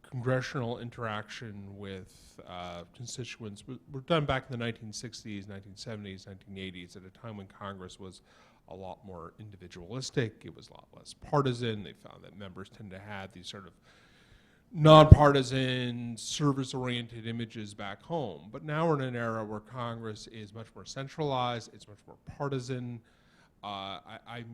congressional interaction with constituents were done back in the 1960s, 1970s, 1980s, at a time when Congress was a lot more individualistic. It was a lot less partisan. They found that members tend to have these sort of nonpartisan, service-oriented images back home. But now we're in an era where Congress is much more centralized, it's much more partisan. I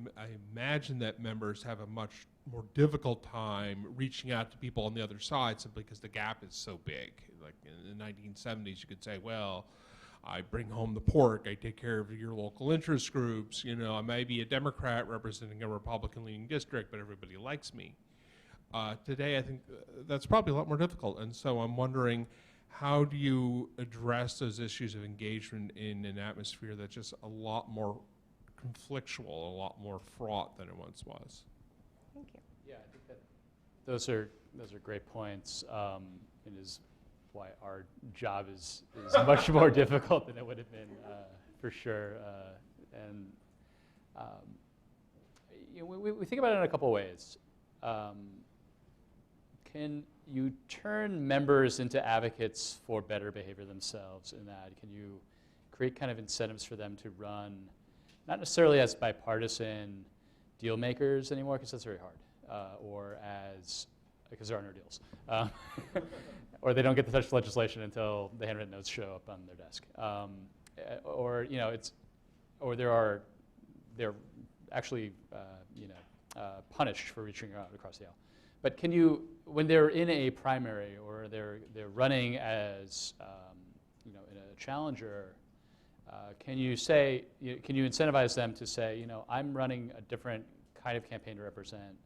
imagine that members have a much more difficult time reaching out to people on the other side simply because the gap is so big. Like in the 1970s, you could say, well, I bring home the pork, I take care of your local interest groups, I may be a Democrat representing a Republican-leaning district, but everybody likes me. Today, I think that's probably a lot more difficult, and so I'm wondering, how do you address those issues of engagement in an atmosphere that's just a lot more conflictual, a lot more fraught than it once was? Thank you. Yeah, I think that those are great points, and is why our job is much more difficult than it would have been for sure. We think about it in a couple ways. Can you turn members into advocates for better behavior themselves in that? Can you create kind of incentives for them to run, not necessarily as bipartisan deal makers anymore, because that's very hard, or as, because there are no deals, or they don't get to touch legislation until the handwritten notes show up on their desk, or they're actually punished for reaching out across the aisle. But can you, when they're in a primary or they're running as in a challenger, can you say, can you incentivize them to say, I'm running a different kind of campaign to represent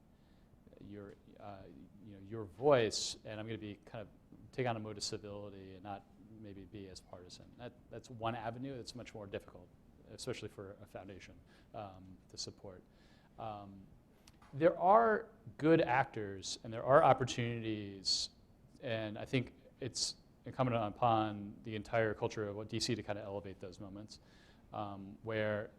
your voice, and I'm going to be kind of take on a mode of civility and not maybe be as partisan. That's one avenue that's much more difficult, especially for a foundation to support. There are good actors and there are opportunities, and I think it's incumbent upon the entire culture of DC to kind of elevate those moments where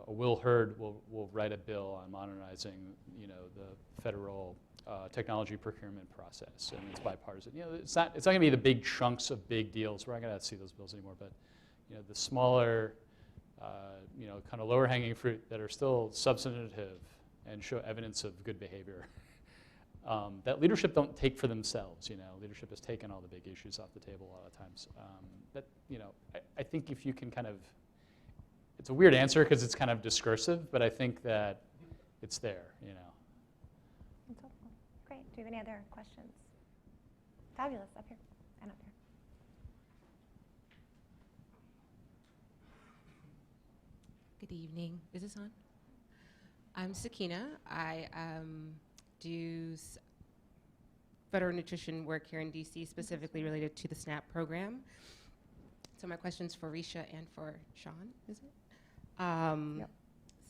a Will Hurd will write a bill on modernizing the federal technology procurement process, and it's bipartisan. It's not going to be the big chunks of big deals. We're not going to see those bills anymore, but the smaller kind of lower hanging fruit that are still substantive and show evidence of good behavior that leadership don't take for themselves. Leadership has taken all the big issues off the table a lot of times. I think if you can kind of, it's a weird answer because it's kind of discursive, but I think that it's there. That's helpful. Great. Do you have any other questions? Fabulous. Up here and up here. Good evening. Is this on? I'm Sakina. I do federal nutrition work here in DC, specifically related to the SNAP program. So my question's for Risha and for Sean, is it? Yep.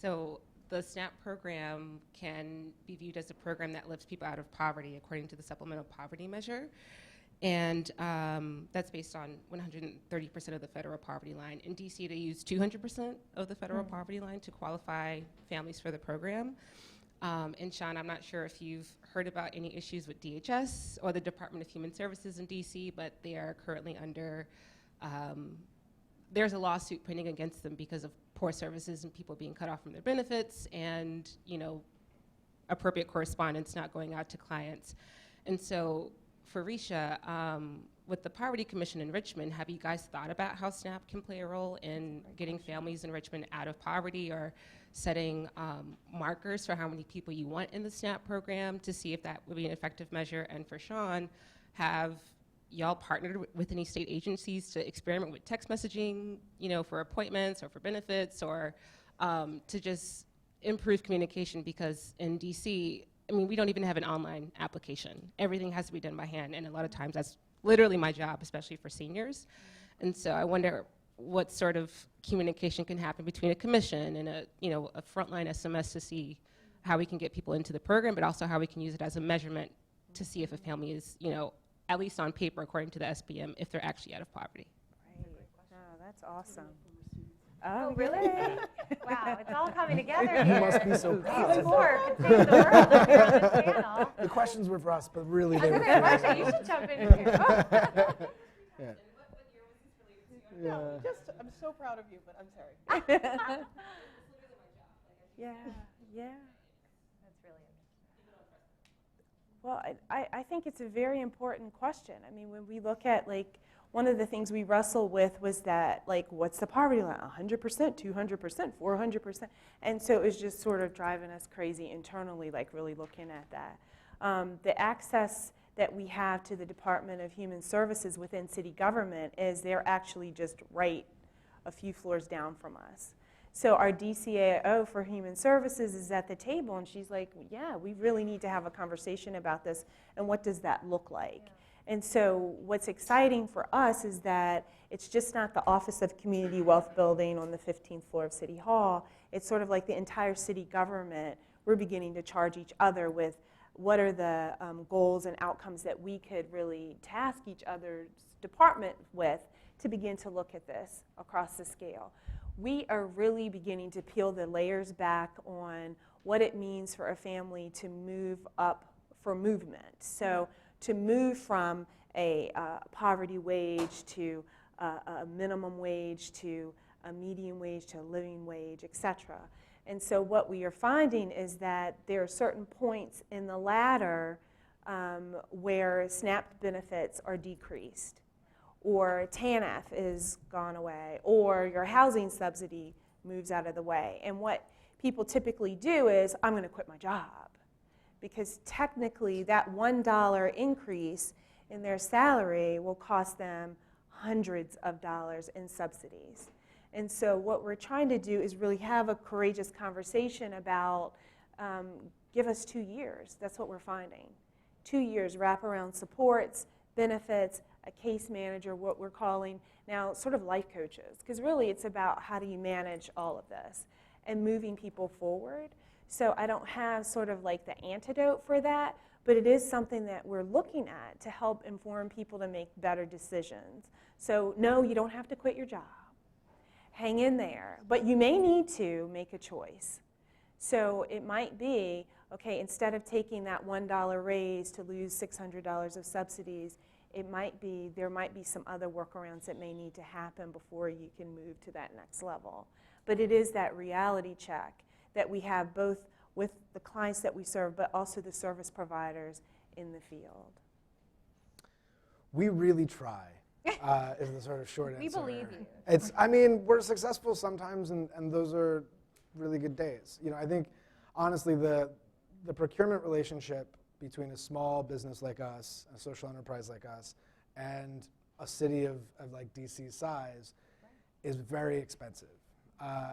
So the SNAP program can be viewed as a program that lifts people out of poverty according to the supplemental poverty measure. And that's based on 130% of the federal poverty line. In DC, they use 200% of the federal poverty line to qualify families for the program. And Sean, I'm not sure if you've heard about any issues with DHS or the Department of Human Services in DC, but they are currently under, there's a lawsuit pending against them because of poor services and people being cut off from their benefits and, appropriate correspondence not going out to clients. And so for Risha, with the Poverty Commission in Richmond, have you guys thought about how SNAP can play a role in getting families in Richmond out of poverty, or setting markers for how many people you want in the SNAP program to see if that would be an effective measure? And for Sean, have y'all partnered with any state agencies to experiment with text messaging, for appointments or for benefits, or to just improve communication? Because in DC, we don't even have an online application. Everything has to be done by hand, and a lot of times that's literally my job, especially for seniors. And so I wonder what sort of communication can happen between a commission and a frontline SMS to see how we can get people into the program, but also how we can use it as a measurement to see if a family is, at least on paper, according to the SPM, if they're actually out of poverty. Right. Oh, that's awesome. Oh, really? Wow, it's all coming together You here. must be so proud. These four could save the world if you're on this panel. The questions were for us, but really I they was were going to for say, Marsha, you you. should jump in here. Yeah. No, I'm so proud of you, but I'm sorry. Yeah, yeah. That's really interesting. Well, I think it's a very important question. When we look at, one of the things we wrestled with was that, what's the poverty line? 100%, 200%, 400%. And so it was just sort of driving us crazy internally, really looking at that. The access that we have to the Department of Human Services within city government is they're actually just right a few floors down from us. So our DCAO for Human Services is at the table, and she's like, yeah, we really need to have a conversation about this, and what does that look like? Yeah. And so what's exciting for us is that it's just not the Office of Community Wealth Building on the 15th floor of City Hall. It's sort of like the entire city government. We're beginning to charge each other with what are the goals and outcomes that we could really task each other's department with to begin to look at this across the scale. We are really beginning to peel the layers back on what it means for a family to move up for movement. So to move from a poverty wage to a minimum wage to a median wage to a living wage, et cetera. And so what we are finding is that there are certain points in the ladder where SNAP benefits are decreased, or TANF is gone away, or your housing subsidy moves out of the way. And what people typically do is, I'm going to quit my job, because technically that $1 increase in their salary will cost them hundreds of dollars in subsidies. And so what we're trying to do is really have a courageous conversation about, give us 2 years. That's what we're finding. 2 years, wraparound supports, benefits, a case manager, what we're calling now sort of life coaches, because really it's about how do you manage all of this and moving people forward. So I don't have sort of like the antidote for that, but it is something that we're looking at to help inform people to make better decisions. So no, you don't have to quit your job. Hang in there, but you may need to make a choice. So it might be, okay, instead of taking that $1 raise to lose $600 of subsidies, it might be, there might be some other workarounds that may need to happen before you can move to that next level. But it is that reality check that we have both with the clients that we serve, but also the service providers in the field? We really try, is the sort of short answer. We believe you. I mean, we're successful sometimes, and those are really good days. You know, I think, honestly, the procurement relationship between a small business like us, a social enterprise like us, and a city of like DC's size is very expensive.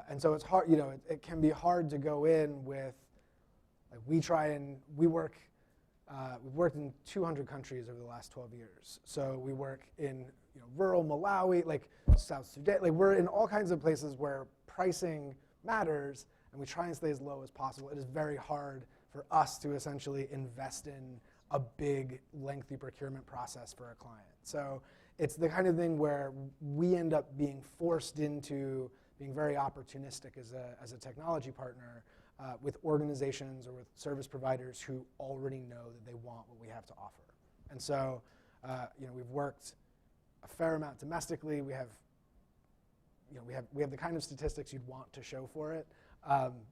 And so it's hard, you know, it can be hard to go in with, like, we've worked in 200 countries over the last 12 years. So we work in, you know, rural Malawi, like South Sudan, like we're in all kinds of places where pricing matters, and we try and stay as low as possible. It is very hard for us to essentially invest in a big, lengthy procurement process for a client. So it's the kind of thing where we end up being forced into being very opportunistic as a technology partner with organizations or with service providers who already know that they want what we have to offer. And so, you know, we've worked a fair amount domestically. We have the kind of statistics you'd want to show for it.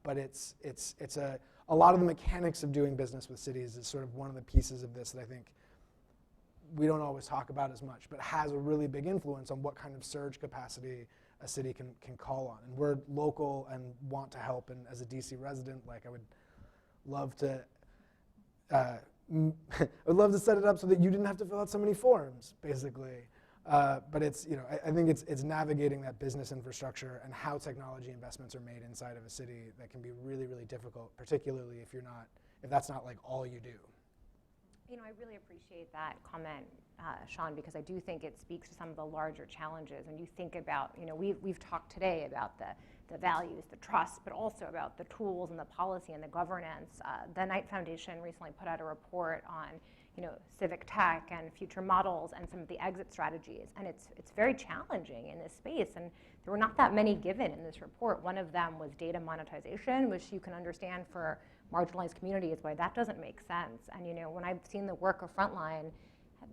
But it's a lot of the mechanics of doing business with cities is sort of one of the pieces of this that I think we don't always talk about as much, but has a really big influence on what kind of surge capacity a city can call on. And we're local and want to help. And as a DC resident, like, I would love to set it up so that you didn't have to fill out so many forms, basically. But it's, you know, I think it's navigating that business infrastructure and how technology investments are made inside of a city that can be really, really difficult, particularly if that's not like all you do. You know, I really appreciate that comment, Sean, because I do think it speaks to some of the larger challenges. When you think about, you know, we've talked today about the values, the trust, but also about the tools and the policy and the governance. The Knight Foundation recently put out a report on, you know, civic tech and future models and some of the exit strategies. And it's very challenging in this space. And there were not that many given in this report. One of them was data monetization, which you can understand for marginalized communities why that doesn't make sense. And, you know, when I've seen the work of Frontline,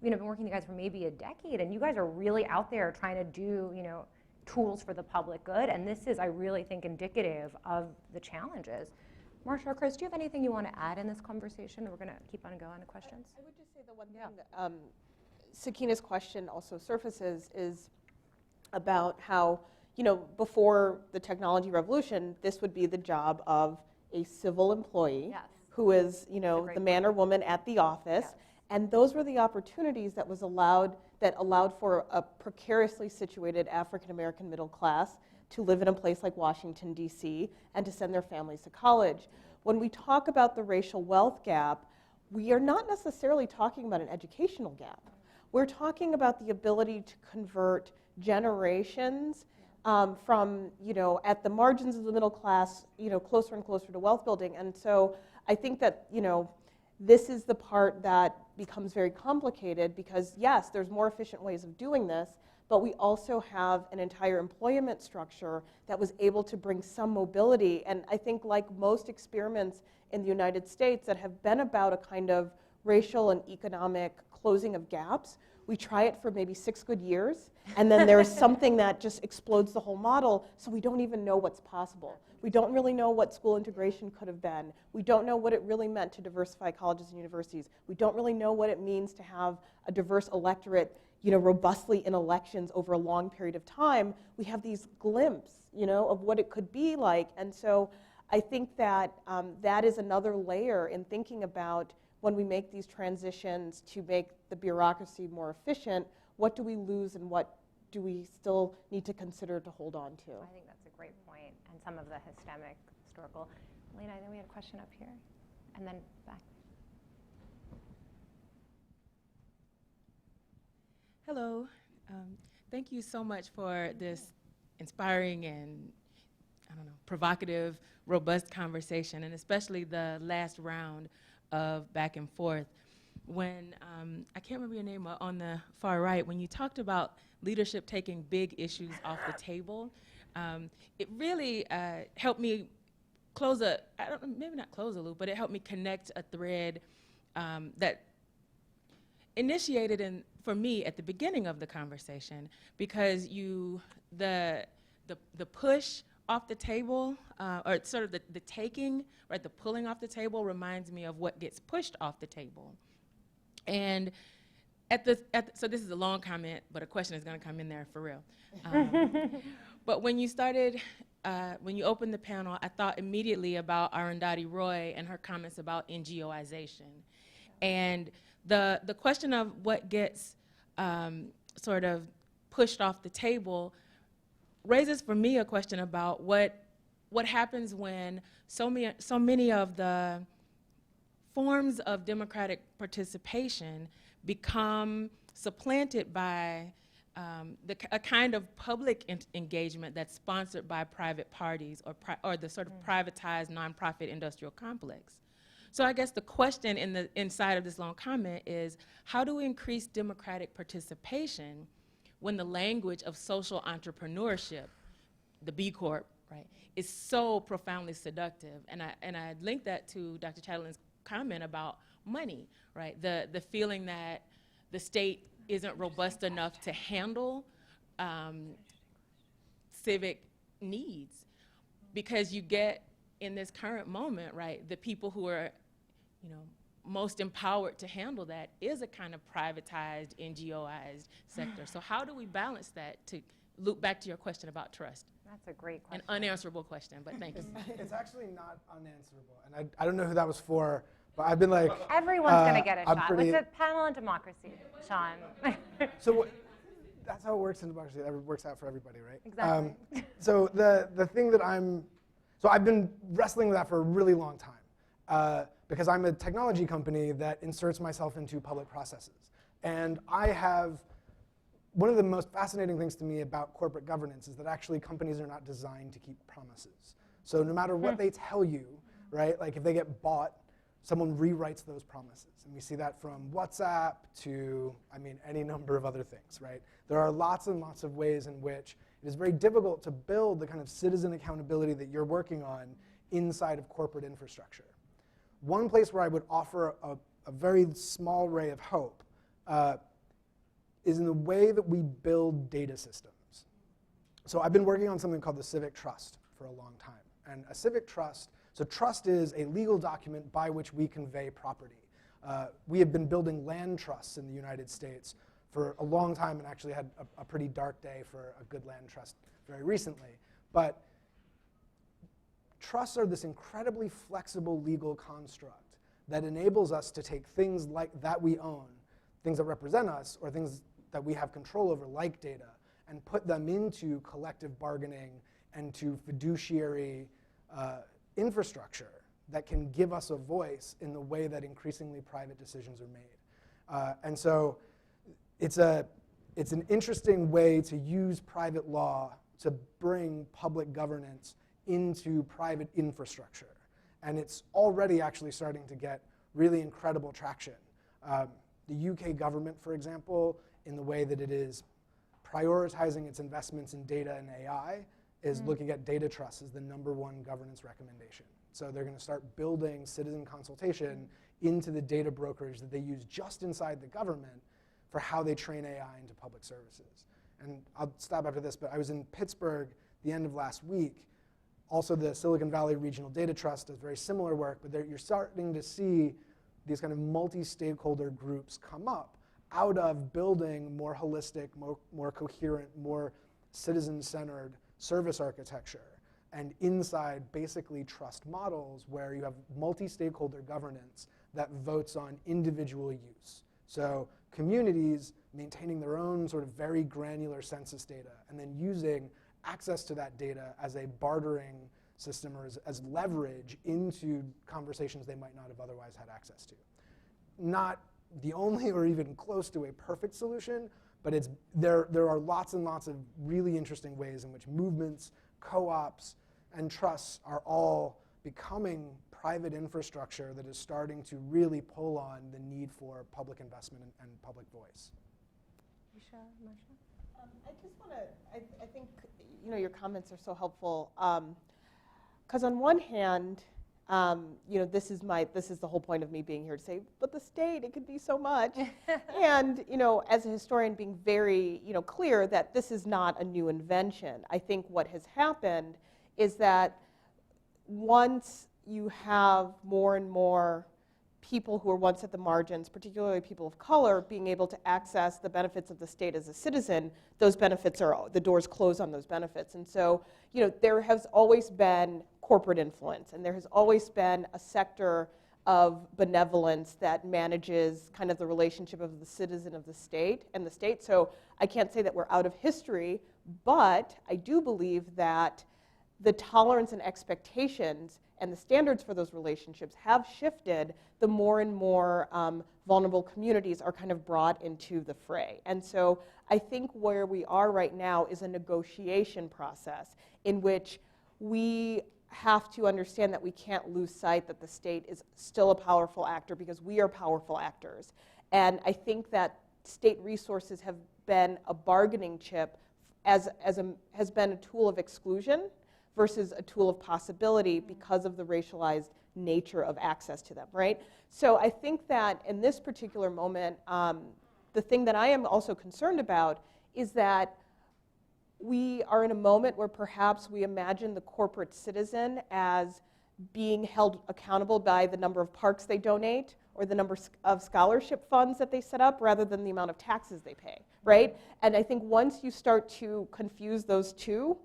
you know, I've been working with you guys for maybe a decade, and you guys are really out there trying to do, you know, tools for the public good. And this is, I really think, indicative of the challenges. Marsha or Chris, do you have anything you want to add in this conversation? We're going to keep on going to questions. I would just say the one thing Sakina's question also surfaces is about how, you know, before the technology revolution, this would be the job of a civil employee, Yes. who is, you know, the man or woman at the office. Yes. And those were the opportunities that allowed for a precariously situated African American middle class to live in a place like Washington, D.C., and to send their families to college. When we talk about the racial wealth gap, we are not necessarily talking about an educational gap. We're talking about the ability to convert generations from, you know, at the margins of the middle class, you know, closer and closer to wealth building. And so I think that, you know, this is the part that becomes very complicated because, yes, there's more efficient ways of doing this, but we also have an entire employment structure that was able to bring some mobility. And I think, like most experiments in the United States that have been about a kind of racial and economic closing of gaps, we try it for maybe 6 good years, and then there's something that just explodes the whole model, so we don't even know what's possible. We don't really know what school integration could have been. We don't know what it really meant to diversify colleges and universities. We don't really know what it means to have a diverse electorate, you know, robustly in elections over a long period of time. We have these glimpses, you know, of what it could be like, and so I think that that is another layer in thinking about when we make these transitions to make the bureaucracy more efficient, what do we lose and what do we still need to consider to hold on to? I think that's a great point, and some of the systemic, historical. Lena, I think we had a question up here, and then back. Hello. Thank you so much for this inspiring and, I don't know, provocative, robust conversation, and especially the last round of back and forth. When, I can't remember your name on the far right, when you talked about leadership taking big issues off the table, it really helped me close maybe not close a loop, but it helped me connect a thread that initiated for me at the beginning of the conversation, because the push off the table, or sort of the taking, right, the pulling off the table reminds me of what gets pushed off the table. And so this is a long comment, but a question is going to come in there for real. But when you started, when you opened the panel, I thought immediately about Arundhati Roy and her comments about NGOization. And the question of what gets sort of pushed off the table raises for me a question about what happens when so many of the forms of democratic participation become supplanted by a kind of public engagement that's sponsored by private parties or the sort of privatized nonprofit industrial complex. So I guess the question inside of this long comment is, how do we increase democratic participation when the language of social entrepreneurship, the B Corp, right, is so profoundly seductive? And I link that to Dr. Chatelain's comment about money, right? The feeling that the state isn't robust enough to handle civic needs, because you get in this current moment, right, the people who are, most empowered to handle that is a kind of privatized, NGOized sector. So how do we balance that, to loop back to your question about trust? That's a great question. An unanswerable question, but thank you. It's actually not unanswerable, and I don't know who that was for, but I've been like, Everyone's going to get a I'm shot. pretty- It's a panel on democracy, Sean. so that's how it works in democracy. That works out for everybody, right? Exactly. So the thing that I've been wrestling with that for a really long time, because I'm a technology company that inserts myself into public processes. And one of the most fascinating things to me about corporate governance is that actually companies are not designed to keep promises. So no matter what they tell you, right, like if they get bought, someone rewrites those promises. And we see that from WhatsApp to, any number of other things, right? There are lots and lots of ways in which it is very difficult to build the kind of citizen accountability that you're working on inside of corporate infrastructure. One place where I would offer a very small ray of hope is in the way that we build data systems. So I've been working on something called the civic trust for a long time. And a civic trust, so trust is a legal document by which we convey property. We have been building land trusts in the United States for a long time, and actually had a pretty dark day for a good land trust very recently. But trusts are this incredibly flexible legal construct that enables us to take things like that we own, things that represent us, or things that we have control over, like data, and put them into collective bargaining and to fiduciary infrastructure that can give us a voice in the way that increasingly private decisions are made. And so it's an interesting way to use private law to bring public governance into private infrastructure. And it's already actually starting to get really incredible traction. The UK government, for example, in the way that it is prioritizing its investments in data and AI, is looking at data trust as the #1 governance recommendation. So they're going to start building citizen consultation into the data brokerage that they use just inside the government for how they train AI into public services. And I'll stop after this, but I was in Pittsburgh the end of last week. Also, the Silicon Valley Regional Data Trust does very similar work, but you're starting to see these kind of multi-stakeholder groups come up out of building more holistic, more coherent, more citizen-centered service architecture, and inside basically trust models where you have multi-stakeholder governance that votes on individual use. So communities maintaining their own sort of very granular census data and then using access to that data as a bartering system or as leverage into conversations they might not have otherwise had access to. Not the only or even close to a perfect solution, but there are lots and lots of really interesting ways in which movements, co-ops, and trusts are all becoming private infrastructure that is starting to really pull on the need for public investment and public voice. Risha, Marsha? I just want to, I think, your comments are so helpful. Because on one hand, this is the whole point of me being here to say, but the state, it could be so much. And, as a historian, being very, clear that this is not a new invention. I think what has happened is that once you have more and more people who were once at the margins, particularly people of color, being able to access the benefits of the state as a citizen, those benefits are, the doors close on those benefits. And so, there has always been corporate influence, and there has always been a sector of benevolence that manages kind of the relationship of the citizen of the state and the state. So I can't say that we're out of history, but I do believe that the tolerance and expectations and the standards for those relationships have shifted the more and more vulnerable communities are kind of brought into the fray. And so I think where we are right now is a negotiation process in which we have to understand that we can't lose sight that the state is still a powerful actor because we are powerful actors. And I think that state resources have been a bargaining chip has been a tool of exclusion versus a tool of possibility because of the racialized nature of access to them, right? So I think that in this particular moment, the thing that I am also concerned about is that we are in a moment where perhaps we imagine the corporate citizen as being held accountable by the number of parks they donate or the number of scholarship funds that they set up rather than the amount of taxes they pay, right? And I think once you start to confuse those two,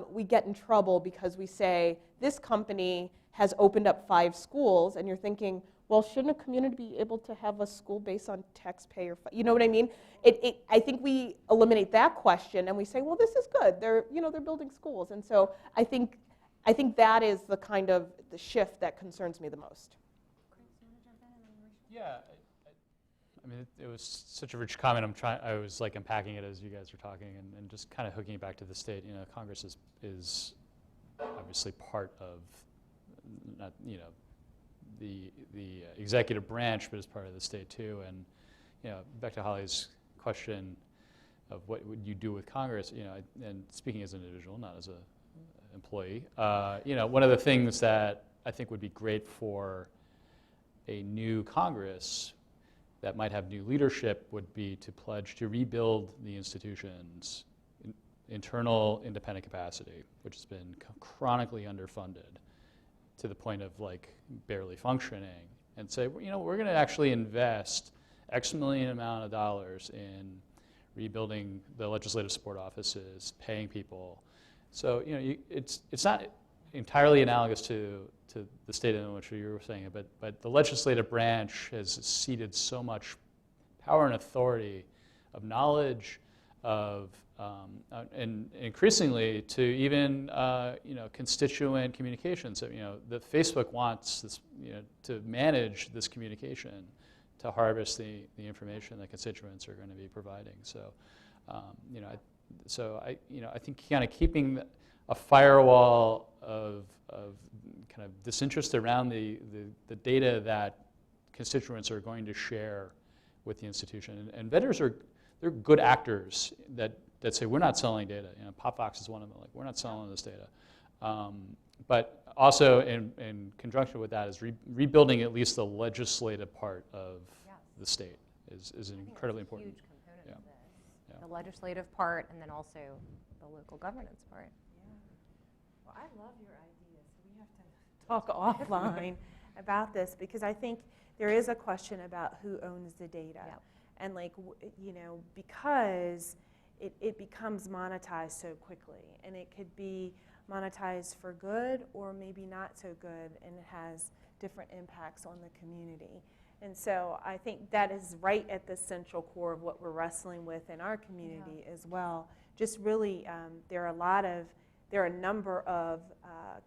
we get in trouble because we say, this company has opened up 5 schools, and you're thinking, well, shouldn't a community be able to have a school based on taxpayer, you know what I mean? I think we eliminate that question and we say, well, this is good. They're building schools. And so I think that is the kind of the shift that concerns me the most. Yeah, I mean, it was such a rich comment. I was like unpacking it as you guys were talking, and just kind of hooking it back to the state. Congress is obviously part of, not the executive branch, but is part of the state too. And back to Holly's question of what would you do with Congress, and speaking as an individual, not as an employee, one of the things that I think would be great for a new Congress that might have new leadership would be to pledge to rebuild the institution's internal independent capacity, which has been chronically underfunded to the point of like barely functioning, and say, we're going to actually invest X million amount of dollars in rebuilding the legislative support offices, paying people. So it's not entirely analogous to the state in which you were saying it, but the legislative branch has ceded so much power and authority of knowledge of and increasingly to even constituent communications. So, the Facebook wants this, to manage this communication, to harvest the information that constituents are going to be providing. So, I think kind of keeping a firewall of kind of disinterest around the data that constituents are going to share with the institution. And vendors they're good actors that say, we're not selling data. PopVox is one of them. Like, we're not selling this data. But also in conjunction with that is rebuilding at least the legislative part of the state is incredibly important. Huge component of this. The legislative part, and then also the local governance part. Well, I love your ideas. We have to talk offline about this because I think there is a question about who owns the data. Yep. And because it becomes monetized so quickly, and it could be monetized for good or maybe not so good, and it has different impacts on the community. And so I think that is right at the central core of what we're wrestling with in our community as well. Just really, there are a number of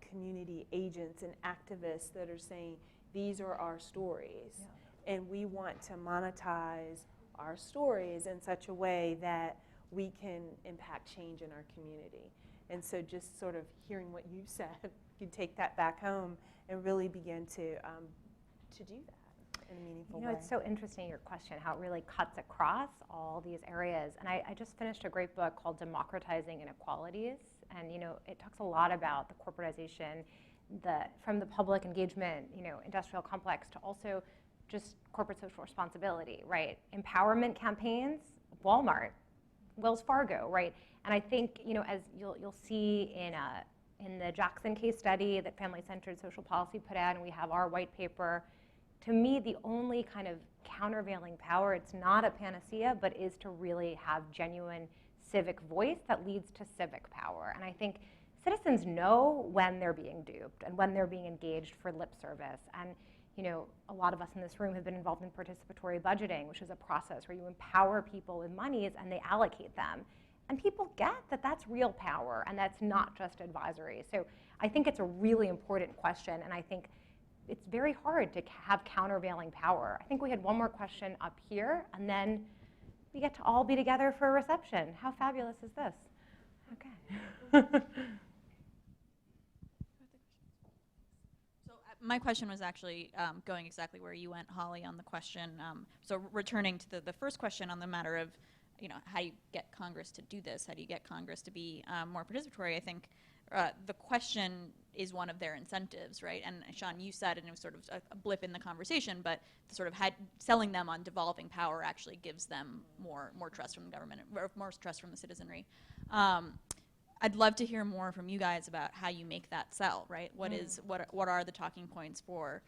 community agents and activists that are saying, these are our stories, and we want to monetize our stories in such a way that we can impact change in our community. And so just sort of hearing what you said, you take that back home and really begin to do that in a meaningful way. It's so interesting, your question, how it really cuts across all these areas. And I just finished a great book called Democratizing Inequalities. And it talks a lot about the corporatization, from the public engagement, industrial complex, to also just corporate social responsibility, right? Empowerment campaigns, Walmart, Wells Fargo, right? And I think, as you'll see in the Jackson case study that Family-Centered Social Policy put out, and we have our white paper, to me, the only kind of countervailing power, it's not a panacea, but is to really have genuine civic voice that leads to civic power. And I think citizens know when they're being duped and when they're being engaged for lip service. And you know, a lot of us in this room have been involved in participatory budgeting, which is a process where you empower people with monies and they allocate them. And people get that that's real power and that's not just advisory. So I think it's a really important question, and I think it's very hard to have countervailing power. I think we had one more question up here, and then we get to all be together for a reception. How fabulous is this? Okay. My question was actually going exactly where you went, Holly, on the question. So returning to the first question on the matter of, you know, how do you get Congress to do this? How do you get Congress to be more participatory? I think the question is one of their incentives, right? And Sean, you said, and it was sort of a blip in the conversation, but sort of selling them on devolving power actually gives them more trust from the government, or more trust from the citizenry. I'd love to hear more from you guys about how you make that sell, right? What are the talking points for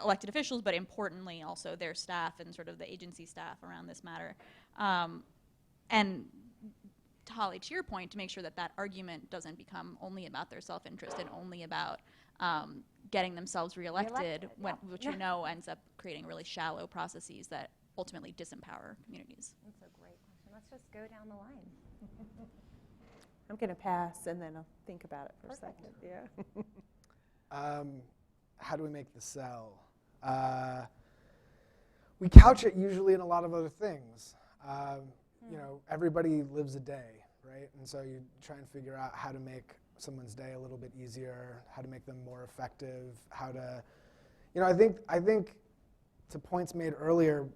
elected officials, but importantly also their staff and sort of the agency staff around this matter? And Holly, to your point, to make sure that that argument doesn't become only about their self-interest and only about getting themselves reelected, which we know ends up creating really shallow processes that ultimately disempower communities. That's a great question. Let's just go down the line. I'm going to pass, and then I'll think about it for a second. Yeah. How do we make the sell? We couch it usually in a lot of other things. You know, everybody lives a day, right? And so you try and figure out how to make someone's day a little bit easier, how to make them more effective, how to, you know, I think to points made earlier,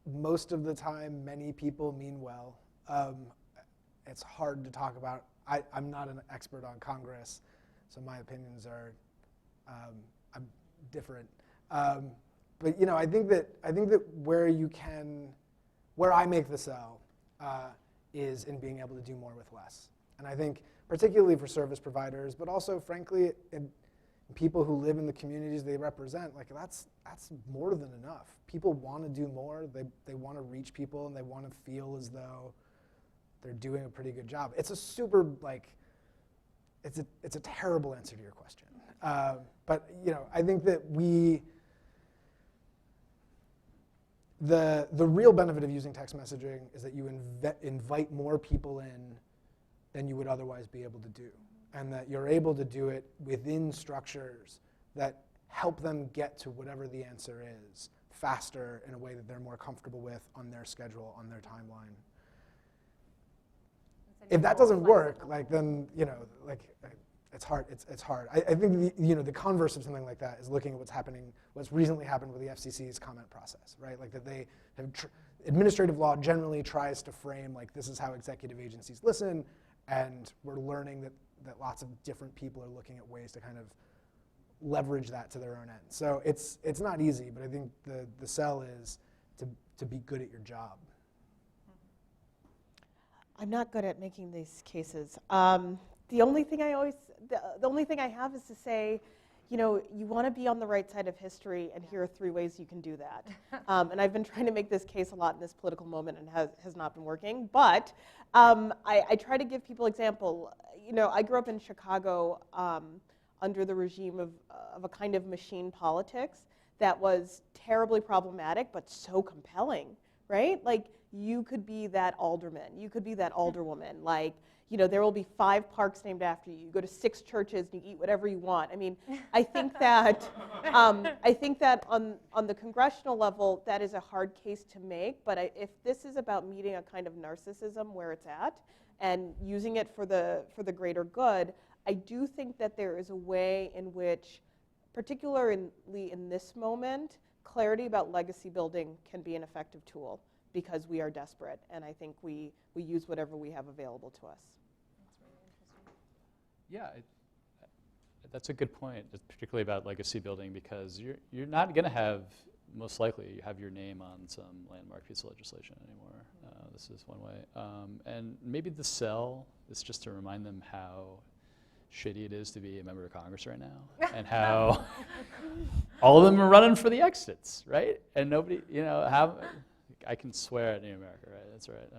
most of the time, many people mean well. It's hard to talk about. I'm not an expert on Congress, so my opinions are I'm different. But you know, I think that where I make the sell is in being able to do more with less. And I think particularly for service providers, but also frankly in people who live in the communities they represent, like that's more than enough. People want to do more. They want to reach people, and they want to feel as though they're doing a pretty good job. It's a super it's a terrible answer to your question. But you know, I think that the real benefit of using text messaging is that you invite more people in than you would otherwise be able to do, and that you're able to do it within structures that help them get to whatever the answer is faster in a way that they're more comfortable with on their schedule, on their timeline. If that doesn't work, like then you know, like it's hard. It's hard. I think the converse of something like that is looking at what's recently happened with the FCC's comment process, right? Like that they have administrative law generally tries to frame like this is how executive agencies listen, and we're learning that lots of different people are looking at ways to kind of leverage that to their own end. So it's not easy, but I think the sell is to be good at your job. I'm not good at making these cases. The only thing I have is to say, you know, you want to be on the right side of history, and here are 3 ways you can do that. And I've been trying to make this case a lot in this political moment, and has not been working. But I try to give people example. You know, I grew up in Chicago under the regime of a kind of machine politics that was terribly problematic, but so compelling, right? Like, you could be that alderman, you could be that alderwoman. Like, you know, there will be 5 parks named after you. You go to 6 churches and you eat whatever you want. I mean, I think that on the congressional level, that is a hard case to make. But if this is about meeting a kind of narcissism where it's at and using it for the greater good, I do think that there is a way in which, particularly in this moment, clarity about legacy building can be an effective tool, because we are desperate, and I think we use whatever we have available to us. That's really interesting. Yeah, that's a good point, particularly about legacy building, because you're not going to have, most likely, you have your name on some landmark piece of legislation anymore. This is one way. And maybe the sell is just to remind them how shitty it is to be a member of Congress right now, and how all of them are running for the exits, right? And nobody, I can swear at New America, right? That's right.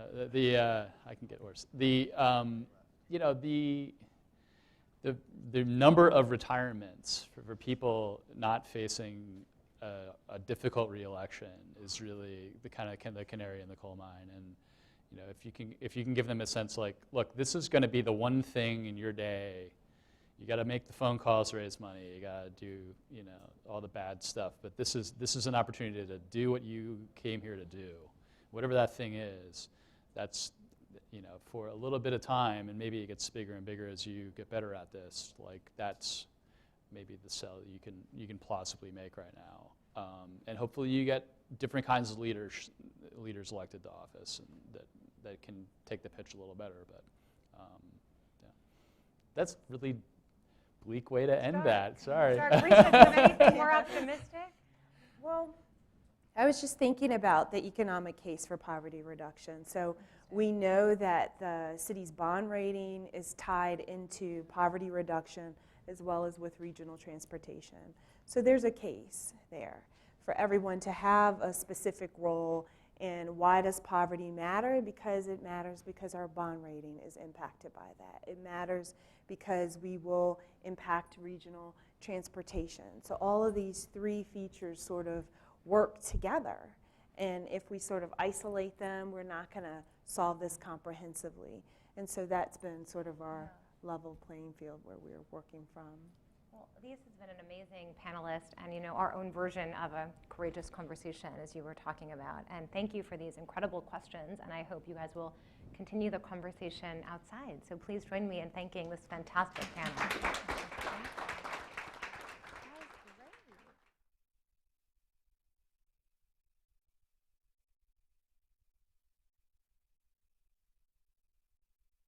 I can get worse. The number of retirements for people not facing a difficult reelection is really the kind of the canary in the coal mine. And if you can give them a sense like, look, this is going to be the one thing in your day. You got to make the phone calls to raise money. You got to do all the bad stuff. But this is an opportunity to do what you came here to do, whatever that thing is. That's for a little bit of time, and maybe it gets bigger and bigger as you get better at this. Like that's maybe the sell that you can plausibly make right now, and hopefully you get different kinds of leaders elected to office, and that can take the pitch a little better. But yeah, that's really bleak way to end that. Sorry. Risha, do you have anything more optimistic? Well, I was just thinking about the economic case for poverty reduction. So we know that the city's bond rating is tied into poverty reduction as well as with regional transportation. So there's a case there for everyone to have a specific role in why does poverty matter? Because it matters because our bond rating is impacted by that. It matters because we will impact regional transportation. So all of these three features sort of work together. And if we sort of isolate them, we're not going to solve this comprehensively. And so that's been sort of our level playing field where we're working from. Well, Elise has been an amazing panelist and our own version of a courageous conversation, as you were talking about. And thank you for these incredible questions, and I hope you guys will continue the conversation outside. So please join me in thanking this fantastic panel.